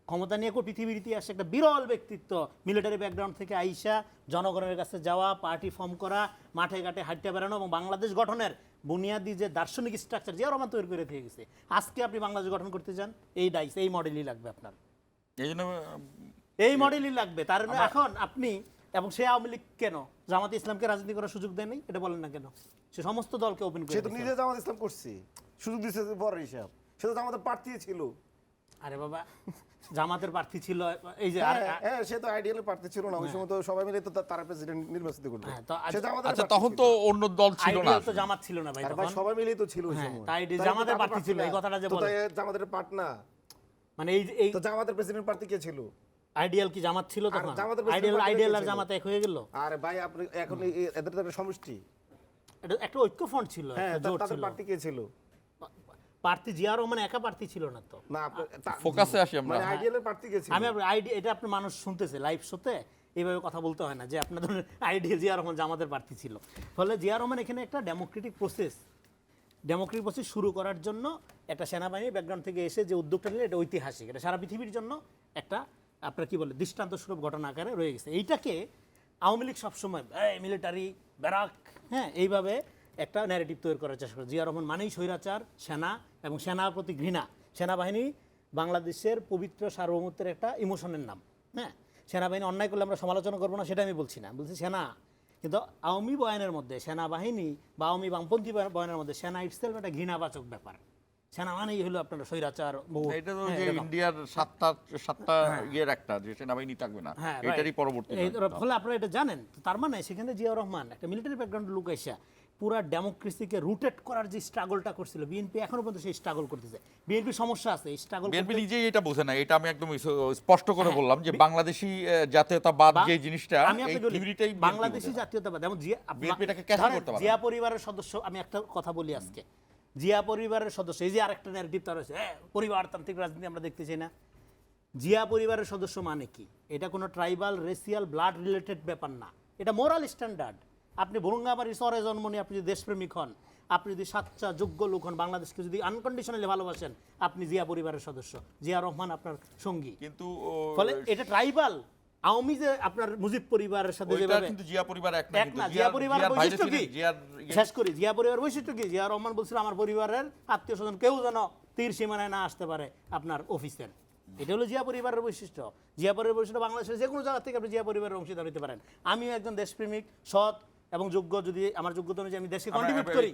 D: ক্ষমতা নিয়ে পৃথিবীর ইতিহাসে একটা বিরল ব্যক্তিত্ব, মিলিটারি ব্যাকগ্রাউন্ড থেকে আইসা জনগণের কাছে যাওয়া, পার্টি ফর্ম করা, মাঠে ঘাটে হাঁটতে বেড়ানো এবং বাংলাদেশ গঠনের বুনিয়াদি যে দার্শনিক স্ট্রাকচার জিয়াউর রহমান তৈরি করে দিয়ে গেছে। আজকে আপনি বাংলাদেশ গঠন করতে যান, এই ডাইস, এই মডেলই লাগবে আপনার,
A: এই জন্য
D: এই মডেলই লাগবে। তার এখন আপনি, এবং সে আওয়ামী লীগ কেন জামাতে ইসলামকে রাজনীতি করার সুযোগ দেয় নাই, এটা বলেন না কেন? সে সমস্ত দলকে ওপেন করে,
E: সে তো নিজে জামাত ইসলাম করছে, সুযোগ দিচ্ছে বড় হিসাব, সে তো জামাতের প্রার্থী ছিল।
D: আরে বাবা, জামাতের প্রার্থী ছিল, এই যে
E: হ্যাঁ, সে তো আইডিয়ালের প্রার্থী ছিল না, ওই সময় তো সবাই মিলে তো তার প্রেসিডেন্ট নির্বাচিত করলো। সে জামাতের,
A: আচ্ছা তখন তো অন্য দল ছিল না,
D: তো জামাত ছিল না ভাই, তখন
E: সবাই মিলেই তো ছিল ওই সময়।
D: তাই জামাতের প্রার্থী ছিল, এই কথাটা যে বলে,
E: জামাতের পার্ট না,
D: মানে এই
E: তো জামাতের প্রেসিডেন্ট প্রার্থী কে ছিল?
D: আইডিয়াল কি জামাত ছিল তখন? আইডিয়াল আর জামাত এক হয়ে গেল।
E: আরে ভাই, আপনি এখন এদের তো একটা সমষ্টি,
D: এটা একটা ঐক্য ফ্রন্ট ছিল,
E: হ্যাঁ,
D: একটা জোট
E: তাদের
D: ছিল।
E: প্রার্থী কে ছিল?
D: প্রার্থী জিয়াউর রহমান একা প্রার্থী ছিল না তো।
E: না,
A: ফোকাসে আসি আমরা।
E: মানে আইডিয়ালের প্রার্থী কে ছিল?
D: আমি এটা আপনি মানুষ শুনতেছে লাইভ শোতে, এইভাবে কথা বলতে হয় না যে আপনার ধরুন আইডিয়াল জিয়াউর রহমান জামাতের প্রার্থী ছিল। ফলে জিয়াউর রহমান এখানে একটা ডেমোক্রেটিক প্রসেস শুরু করার জন্য একটা সেনাবাহিনীর ব্যাকগ্রাউন্ড থেকে এসে যে উদ্যোগটা নিলে, এটা ঐতিহাসিক, এটা সারা পৃথিবীর জন্য একটা আপনার কি বলে দৃষ্টান্ত স্বরূপ ঘটনা আকারে রয়ে গেছে। এইটাকে আওয়ামী লীগ সবসময় মিলিটারি ব্যারাক, হ্যাঁ, এইভাবে একটা ন্যারেটিভ তৈরি করার চেষ্টা করে। জিয়া রহমান মানেই স্বৈরাচার, সেনা এবং সেনার প্রতি ঘৃণা। সেনাবাহিনী বাংলাদেশের পবিত্র সার্বভৌমত্বের একটা ইমোশনের নাম। হ্যাঁ, সেনাবাহিনী অন্যায় করলে আমরা সমালোচনা করবো না, সেটা আমি বলছি না, বলছি সেনা। কিন্তু আওয়ামী বয়ানের মধ্যে সেনাবাহিনী বা আওয়ামী বামপন্থী বয়ানের মধ্যে সেনা ইটসেলফ একটা ঘৃণাবাচক ব্যাপার। সেনা মানেই হলো আপনার স্বৈরাচার।
A: এটা তো যে ইন্ডিয়ার সাতটা ইয়ের একটা, যে সেনাবাহিনী থাকবে না,
D: হ্যাঁ,
A: এটারই পরবর্তী।
D: ফলে আপনারা এটা জানেন, তো তার মানে সেখানে জিয়াউর রহমান একটা মিলিটারি ব্যাকগ্রাউন্ড লুক এসে পুরা ডেমোক্রেসিকে রুটেট করার যে স্ট্রাগলটা করছিল, বিএনপি এখনো পর্যন্ত সেই স্ট্রাগল করতেছে। বিএনপি সমস্যা আছে এই স্ট্রাগল।
A: বিএনপি নিজেই এটা বোঝে না, এটা আমি একদম স্পষ্ট করে বললাম যে বাংলাদেশি জাতীয়তাবাদ যে জিনিসটা,
D: আমি
A: এই
D: আপনাকে বলি,
A: থিওরিটাই
D: বাংলাদেশি জাতীয়তাবাদ যেমন
A: বিএনপি এটাকে ক্যাশ করতে পারে।
D: জিয়া পরিবারের সদস্য, আমি একটা কথা বলি আজকে, জিয়া পরিবারের সদস্য, এই যে আরেকটা ন্যারেটিভ তার হচ্ছে পরিবারতান্ত্রিক রাজনীতি আমরা দেখতে চাই না। জিয়া পরিবারের সদস্য মানে কি? এটা কোনো ট্রাইবাল, রেসিয়াল, ব্লাড রিলেটেড ব্যাপার না, এটা মোরাল স্ট্যান্ডার্ড। আপনি বরুঙ্গাবাড়ি শহরে জন্ম নিয়ে আপনি যদি দেশপ্রেমিক হন, আপনি যদি সাচ্চা যোগ্য লোক হন, বাংলাদেশকে যদি আনকন্ডিশনালি ভালোবাসেন, আপনি জিয়া পরিবারের সদস্য, জিয়া রহমান আপনার সঙ্গী।
A: কিন্তু
D: ফলে এটা ট্রাইবাল আওয়ামী যে আপনার মুজিব পরিবারের সাথে যেভাবে,
A: কিন্তু জিয়া পরিবার এক না,
D: এক না। জিয়া পরিবারের বৈশিষ্ট্য কি?
A: জিয়ার
D: শেষ করি, জিয়া পরিবারের বৈশিষ্ট্য কি? জিয়া রহমান বলছিল আমার পরিবারের আত্মীয় স্বজন কেউ যেন তীর সীমানায় না আসতে পারে আপনার অফিসের। এটা হলো জিয়া পরিবারের বৈশিষ্ট্য। জিয়া পরিবারের বৈশিষ্ট্য বাংলাদেশের যে কোনো জায়গা থেকে আপনি জিয়া পরিবারের অংশীদার হতে পারেন। আমিও একজন দেশপ্রেমিক, সৎ এবং যোগ্য, যদি আমার যোগ্যতা অনুযায়ী আমি দেশকে কন্ট্রিবিউট করি,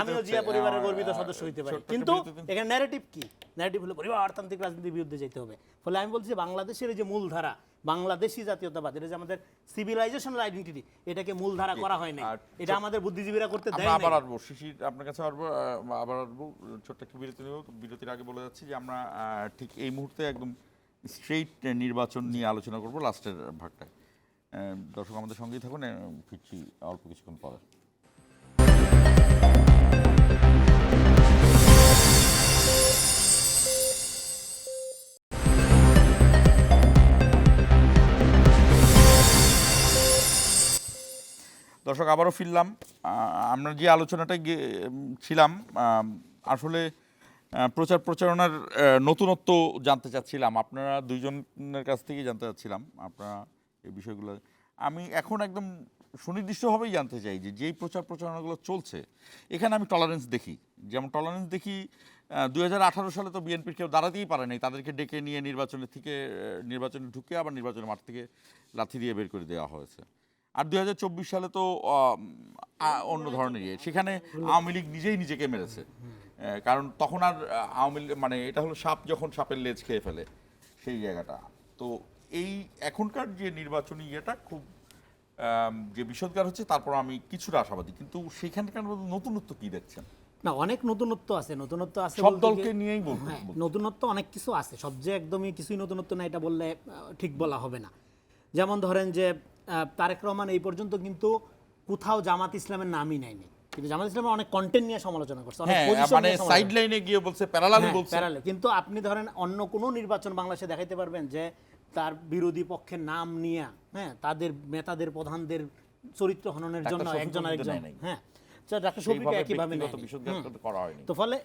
D: আমিও জিয়া পরিবারের গর্বিত সদস্য হইতে পারি। কিন্তু এখানে ন্যারেটিভ কি? ন্যারেটিভ হলো পরিবারতান্ত্রিক রাজনীতির বিরুদ্ধে যেতে হবে। ফলে আমি বলছি বাংলাদেশের এই যে মূলধারা, বাংলাদেশি জাতীয়তাবাদ, এটা যে আমাদের সিভিলাইজেশনাল আইডেন্টিটি, এটাকে মূলধারা করা হয় না, এটা আমাদের বুদ্ধিজীবীরা করতে দেয় না।
A: আবার আসবো শিশির আপনার কাছে, আবার আসবো, ছোট্ট একটু বিরতি নেব। বিরতির আগে বলে যাচ্ছি যে আমরা ঠিক এই মুহূর্তে একদম স্ট্রেইট নির্বাচন নিয়ে আলোচনা করব লাস্টের ভাগটায়। দর্শক আমাদের সঙ্গেই থাকুন, ফিরছি অল্প কিছুক্ষণ পরে। দর্শক আবারও ফিরলাম। আমরা যে আলোচনাটায় ছিলাম, আসলে প্রচার প্রচারণার নতুনত্ব জানতে চাচ্ছিলাম, আপনারা দুইজনের কাছ থেকেই জানতে চাচ্ছিলাম আপনারা এই বিষয়গুলো। আমি এখন একদম সুনির্দিষ্টভাবেই জানতে চাই যে যেই প্রচার প্রচারণাগুলো চলছে, এখানে আমি টলারেন্স দেখি। যেমন টলারেন্স দেখি 2018 সালে তো বিএনপির কেউ দাঁড়াতেই পারে নাই, তাদেরকে ডেকে নিয়ে নির্বাচনে ঢুকে আবার নির্বাচনের মাঠ থেকে লাথি দিয়ে বের করে দেওয়া হয়েছে। আর 2024 সালে তো অন্য ধরনের সেখানে আওয়ামী লীগ নিজেই নিজেকে মেরেছে, কারণ তখন আর আওয়ামী লীগ মানে এটা হলো সাপ যখন সাপের লেজ খেয়ে ফেলে সেই জায়গাটা। তো এই এখনকার যে নির্বাচনী ইয়েটা খুব যে বিষদগার হচ্ছে, তারপর আমি কিছুটা আশাবাদী, কিন্তু সেখানকার নতুনত্ব কি দেখছেন?
D: না, অনেক নতুনত্ব আছে।
A: সব দলকে নিয়েই বলবো,
D: নতুনত্ব অনেক কিছু আছে, সব যে একদমই কিছুই নতুনত্ব না এটা বললে ঠিক বলা হবে না। যেমন ধরেন যে তারেক রহমান এই পর্যন্ত কিন্তু কোথাও জামাত ইসলামের নামই নেয়নি, কিন্তু জামাত ইসলামের অনেক কন্টেন্ট নিয়ে সমালোচনা করছে, অনেক পজিশন
A: মানে সাইড লাইনে গিয়ে বলছে, প্যারালালি বলছে।
D: কিন্তু আপনি ধরেন অন্য কোনো নির্বাচন বাংলাদেশে দেখাইতে পারবেন যে তার বিরোধী পক্ষের নাম নিয়ে, হ্যাঁ, তাদের নেতাদের প্রধানদের চরিত্র হননের জন্য একজন আরেকজন, হ্যাঁ, ডাক্তার শফিক একইভাবে তো ফলে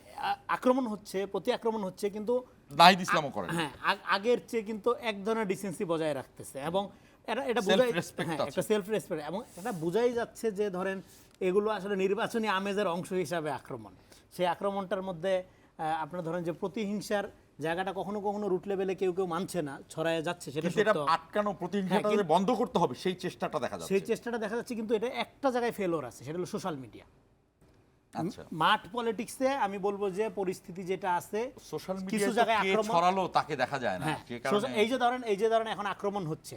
D: আক্রমণ হচ্ছে, প্রতি আক্রমণ হচ্ছে, কিন্তু
A: নাহিদ ইসলামও করে,
D: হ্যাঁ, আগের চেয়ে কিন্তু এক ধরনের ডিসেন্সি বজায় রাখতেছে, এবং এটা বোঝাই একটা সেলফ রেসপেক্ট, এবং এটা বোঝাই যাচ্ছে যে ধরেন এগুলো আসলে নির্বাচনী আমেজের অংশ হিসাবে আক্রমণ। সেই আক্রমণটার মধ্যে আপনারা ধরেন যে প্রতিহিংসার জায়গাটা কখনো কখনো রুট লেভেলে কেউ কেউ মানছে না, ছড়ায় যাচ্ছে, সেটা
A: আটকানো, প্রতিহিংসাটা বন্ধ করতে হবে, সেই চেষ্টাটা দেখা যাচ্ছে।
D: কিন্তু এটা একটা জায়গায় ফেলোর আছে, সেটা হলো সোশ্যাল মিডিয়া। মাঠ পলিটিক্সে আমি বলবো যে পরিস্থিতি যেটা আছে,
A: সোশ্যাল মিডিয়ায়
D: কিছু জায়গায়
A: আক্রমণ ছড়ালো তাকে দেখা যায় না,
D: যে কারণে এই যে ধরেন এখন আক্রমণ হচ্ছে,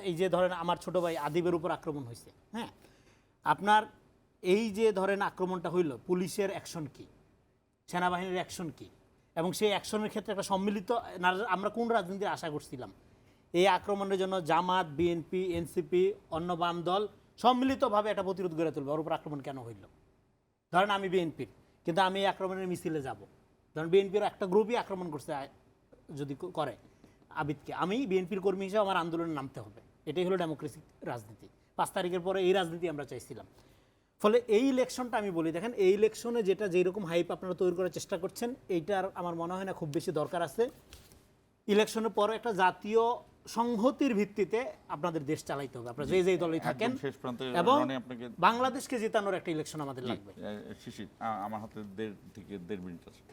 D: এই যে ধরেন আমার ছোট ভাই আদিবের উপর আক্রমণ হয়েছে, হ্যাঁ, আপনার এই যে ধরেন আক্রমণটা হইল, পুলিশের অ্যাকশন কি, সেনাবাহিনীর অ্যাকশন কি, এবং সেই অ্যাকশনের ক্ষেত্রে একটা সম্মিলিত, আমরা কোন রাজনীতির আশা করছিলাম? এই আক্রমণের জন্য জামাত, বিএনপি, এনসিপি, অন্য বাম দল সম্মিলিতভাবে একটা প্রতিরোধ গড়ে তুলবে। ওর উপর আক্রমণ কেন হইল? ধরেন আমি বিএনপির, কিন্তু আমি এই আক্রমণের মিছিলে যাব, ধরেন বিএনপির একটা গ্রুপই আক্রমণ করছে, যদি করে আবিদকে, আমি বিএনপির কর্মী হিসেবে আমার আন্দোলনে নামতে হবে। এটাই হলো ডেমোক্রেসি রাজনীতি। 5 তারিখের পরে এই রাজনীতি আমরা চাইছিলাম। ফলে এই ইলেকশনটা আমি বলি, দেখেন এই ইলেকশনে যেটা যেরকম হাইপ আপনারা তৈরি করার চেষ্টা করছেন, এইটার আমার মনে হয় না খুব বেশি দরকার আছে। ইলেকশনের পরে একটা জাতীয় সংহতির ভিত্তিতে আপনাদের দেশ চালাইতে হবে, আপনারা যে দলই থাকেন,
A: একদম শেষ প্রান্তে
D: এবং
A: রনি আপনাকে
D: বাংলাদেশকে জেতানোর একটা ইলেকশন আমাদের লাগবে।
A: শিশির আমার হাতে 1.5 মিনিট আছে।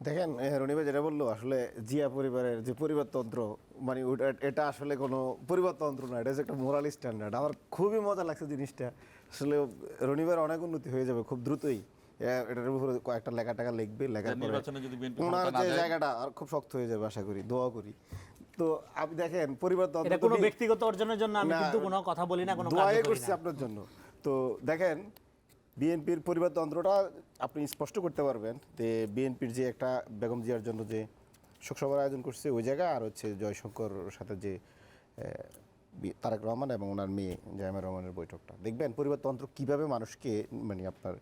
E: দেখেন রনি ভাই যেটা বললো, আসলে জিয়া পরিবারের যে পরিবারতন্ত্র, মানে এটা আসলে কোনো পরিবারতন্ত্র না, এটা হচ্ছে একটা মোরাল স্ট্যান্ডার্ড। আমার খুবই মজা লাগছে জিনিসটা। আসলে রনি ভাইয়ের অনেক উন্নতি হয়ে যাবে খুব দ্রুতই। এটার উপরে কয়েকটা লেখা টাকা লিখবে, লেখার পরে
A: নির্বাচনে যদি বিএনপি
E: ওনার
A: ক্ষমতা না
E: যে
A: দেয়,
E: জায়গাটা আর খুব শক্ত হয়ে যাবে আশা করি, দোয়া করি। তো আপনি দেখেন পরিবারতন্ত্র
D: এটা কোনো ব্যক্তিগত অর্জনের জন্য আমি
E: না,
D: কিন্তু কোনো কথা বলি না, কোনো
E: দোয়াই
D: কাজ করি
E: করছি
D: না।
E: আপনার জন্য। তো দেখেন বিএনপির পরিবারতন্ত্রটা আপনি স্পষ্ট করতে পারবেন যে বিএনপির যে একটা বেগম জিয়ার জন্য যে শোকসভার আয়োজন করছে ওই জায়গা, আর হচ্ছে জয়শঙ্কর সাথে যে তারেক রহমান এবং ওনার মেয়ে জাইমা রহমানের বৈঠকটা, দেখবেন পরিবারতন্ত্র কিভাবে মানুষকে মানে আপনার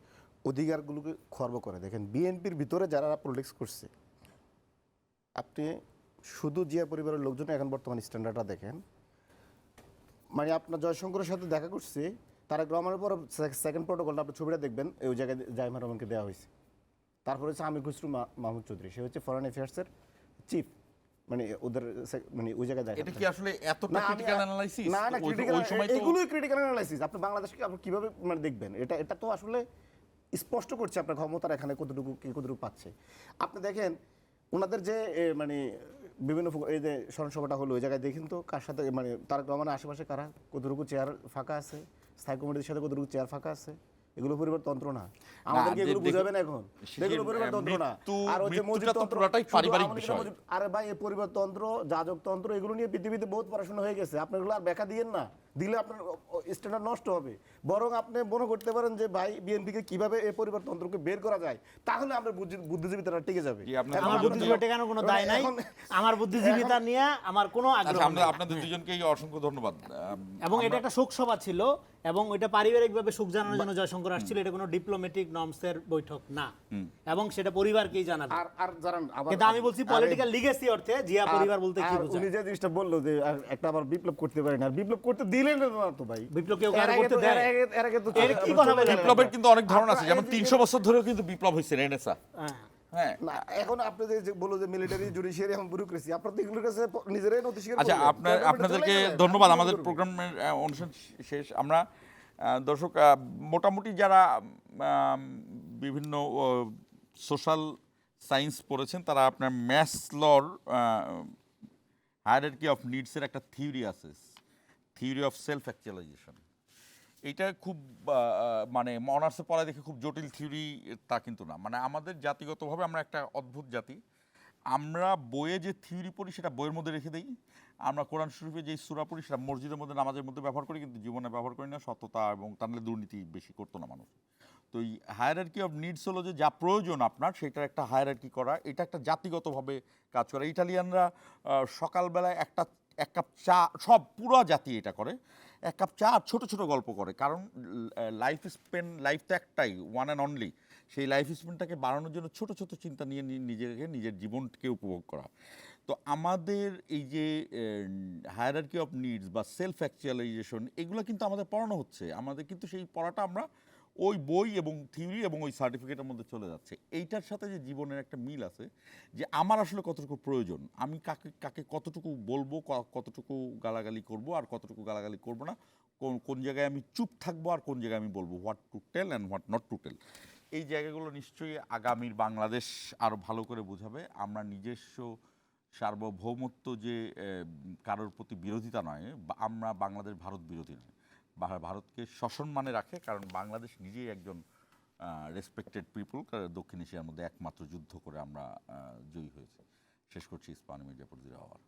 E: অধিকারগুলোকে খর্ব করে। দেখেন বিএনপির ভিতরে যারা পলিটিক্স করছে, আপনি শুধু জিয়া পরিবারের লোকজন এখন বর্তমান স্ট্যান্ডার্ডটা দেখেন, মানে আপনার জয়শঙ্করের সাথে দেখা করছে তারেক রহমানের পর সেকেন্ড প্রোটোকলটা আপনি ছবিটা দেখবেন, ওই জায়গায় জাইমা রহমানকে দেওয়া হয়েছে। তারপরে হচ্ছে আমির খুসরু মাহমুদ চৌধুরী, সে হচ্ছে ফরেন অ্যাফেয়ার্সের চিফ, মানে ওদের মানে ওই জায়গায় যায়।
A: এটা কি আসলে এতটা ক্রিটিক্যাল অ্যানালাইসিস?
E: না না,
A: ওই সময় তো
E: এগুলোই ক্রিটিক্যাল অ্যানালাইসিস। আপনি বাংলাদেশকে আপনি কিভাবে মানে দেখবেন, এটা তো আসলে স্পষ্ট করছে আপনার ক্ষমতার এখানে কতটুকু কে কতটুকু পাচ্ছে। আপনি দেখেন ওনাদের যে মানে বিভিন্ন এই যে স্মরণসভাটা হলো, ওই জায়গায় দেখেন তো কার সাথে মানে তারেক রহমানের আশেপাশে কারা, কতটুকু চেয়ার ফাঁকা আছে, স্থায়ী কমিটির সাথে কতটুকু চেয়ার ফাঁকা আছে। এগুলো পরিবারতন্ত্র না, আমাদেরকে এগুলো বুঝাবেন এখন, এগুলো পরিবারতন্ত্র না। আর ওই যে
A: মজিদতন্ত্রটাই পারিবারিক বিষয়।
E: আরে ভাই, এই পরিবারতন্ত্র, যাজকতন্ত্র এগুলো নিয়ে পৃথিবীতে বহুত পড়াশোনা হয়ে গেছে। আপনি এগুলো আর ব্যাখ্যা দিয়েন না, দিলে আপনার স্ট্যান্ডার্ড নষ্ট হবে। বরং আপনি মনে করতে পারেন যে ভাই বিএনপিকে কিভাবে এই পরিবারতন্ত্রকে বের করা যায়, তাহলে আমরা বুদ্ধিজীবীরা টিকে যাবে।
D: আমার বুদ্ধিজীবী টেকানোর কোনো দায় নাই, আমার বুদ্ধিজীবিতা নিয়ে আমার কোনো আগ্রহ
A: আচ্ছা,
D: নেই।
A: আপনাদের দুজনকেই অসংখ্য ধন্যবাদ।
D: এবং এটা একটা শোক সভা ছিল, এবং এটা পারিবারিকভাবে শোক জানানোর জন্য জয়শঙ্কর আসছিল, এটা কোনো ডিপ্লোম্যাটিক নর্মসের বৈঠক না, এবং সেটা পরিবারকেই জানাবে।
E: আর জানেন আবার,
D: কিন্তু আমি বলছি পলিটিক্যাল লিগেসি অর্থে জিয়া পরিবার বলতে কি বোঝায়।
E: উনি যে জিনিসটা বললো যে একটা আবার বিপ্লব করতে পারেন, আর বিপ্লব করতে দিলেন না তো ভাই।
D: বিপ্লব কেউ কারো করতে দেয়?
E: এর আগে তো
D: এর কি কথা বলেন?
A: বিপ্লবের কিন্তু অনেক ধরন আছে, যেমন 300 বছর ধরেও কিন্তু বিপ্লব হয়েছে রেনেসা।
D: হ্যাঁ।
A: হ্যাঁ,
E: না, এখন আপনি যে বলো যে মিলিটারি জুডিশিয়ারি এবং ব্যুরোক্রেসি, আপনারা তো এগুলোর কাছে নিজেরাই নথি স্বীকার
A: আচ্ছা,
E: করবেন।
A: আপনাদেরকে
E: চলে যাবেন।
A: ধন্যবাদ।
E: আপনি
A: আমাদের
E: করবেন।
A: প্রোগ্রামের অনুষ্ঠান শেষ। আমরা দর্শক মোটামুটি যারা বিভিন্ন সোশ্যাল সায়েন্স পড়েছেন, তারা আপনার ম্যাসলর হায়ারার্কি অফ নিডসের একটা থিওরি আছে, থিওরি অফ সেলফ অ্যাকচুয়ালাইজেশন। এইটা খুব মানে অনার্সে পড়ায় দেখে খুব জটিল থিওরি তা কিন্তু না। মানে আমাদের জাতিগতভাবে আমরা একটা অদ্ভুত জাতি। আমরা বইয়ে যে থিওরি পড়ি সেটা বইয়ের মধ্যে রেখে দিই, আমরা কোরআন শরীফে যে সূরা পড়ি সেটা মসজিদের মধ্যে নামাজের মধ্যে ব্যবহার করি, কিন্তু জীবনে ব্যবহার করি না। সততা এবং তাহলে দুর্নীতি বেশি করতো না মানুষ। তো এই হায়ারার্কি অফ নিডস হলো যে যা প্রয়োজন আপনার সেটার একটা হায়ারার্কি করা, এটা একটা জাতিগতভাবে কাজ করে। ইটালিয়ানরা সকালবেলায় এক কাপ চা, সব পুরো জাতি এটা করে, এক কাপ চা আর ছোট ছোট গল্প করে। কারণ লাইফ তো একটাই, ওয়ান অ্যান্ড অনলি। সেই লাইফ স্পেনটাকে বাড়ানোর জন্য ছোট ছোট চিন্তা নিয়ে নিজের জীবনকে উপভোগ করা। তো আমাদের এই যে হায়ারার্কি অফ নিডস বা সেলফ অ্যাকচুয়ালাইজেশন, এগুলো কিন্তু আমাদের পড়ানো হচ্ছে। আমাদের কিন্তু সেই পড়াটা আমরা ওই বই এবং থিওরি এবং ওই সার্টিফিকেটের মধ্যে চলে যাচ্ছে। এইটার সাথে যে জীবনের একটা মিল আছে, যে আমার আসলে কতটুকু প্রয়োজন, আমি কাকে কতটুকু বলবো, কতটুকু গালাগালি করব আর কতটুকু গালাগালি করব না, কোন জায়গায় আমি চুপ থাকবো আর কোন জায়গায় আমি বলবো, what to tell and what not to tell. এই জায়গাগুলো নিশ্চয়ই আগামীর বাংলাদেশ আরও ভালো করে বোঝাবে। আমরা নিজস্ব সার্বভৌমত্ব যে কারোর প্রতি বিরোধিতা নয়, আমরা বাংলাদেশ ভারত বিরোধী নয়, ভারতকে সসম্মানে রাখে। কারণ বাংলাদেশ নিজেই একজন রেসপেক্টেড পিপল। দক্ষিণ এশিয়ার মধ্যে একমাত্র যুদ্ধ করে আমরা জয়ী হয়েছি। শেষ করছি ইস্পাহানি মির্জাপুর 0 আওয়ার।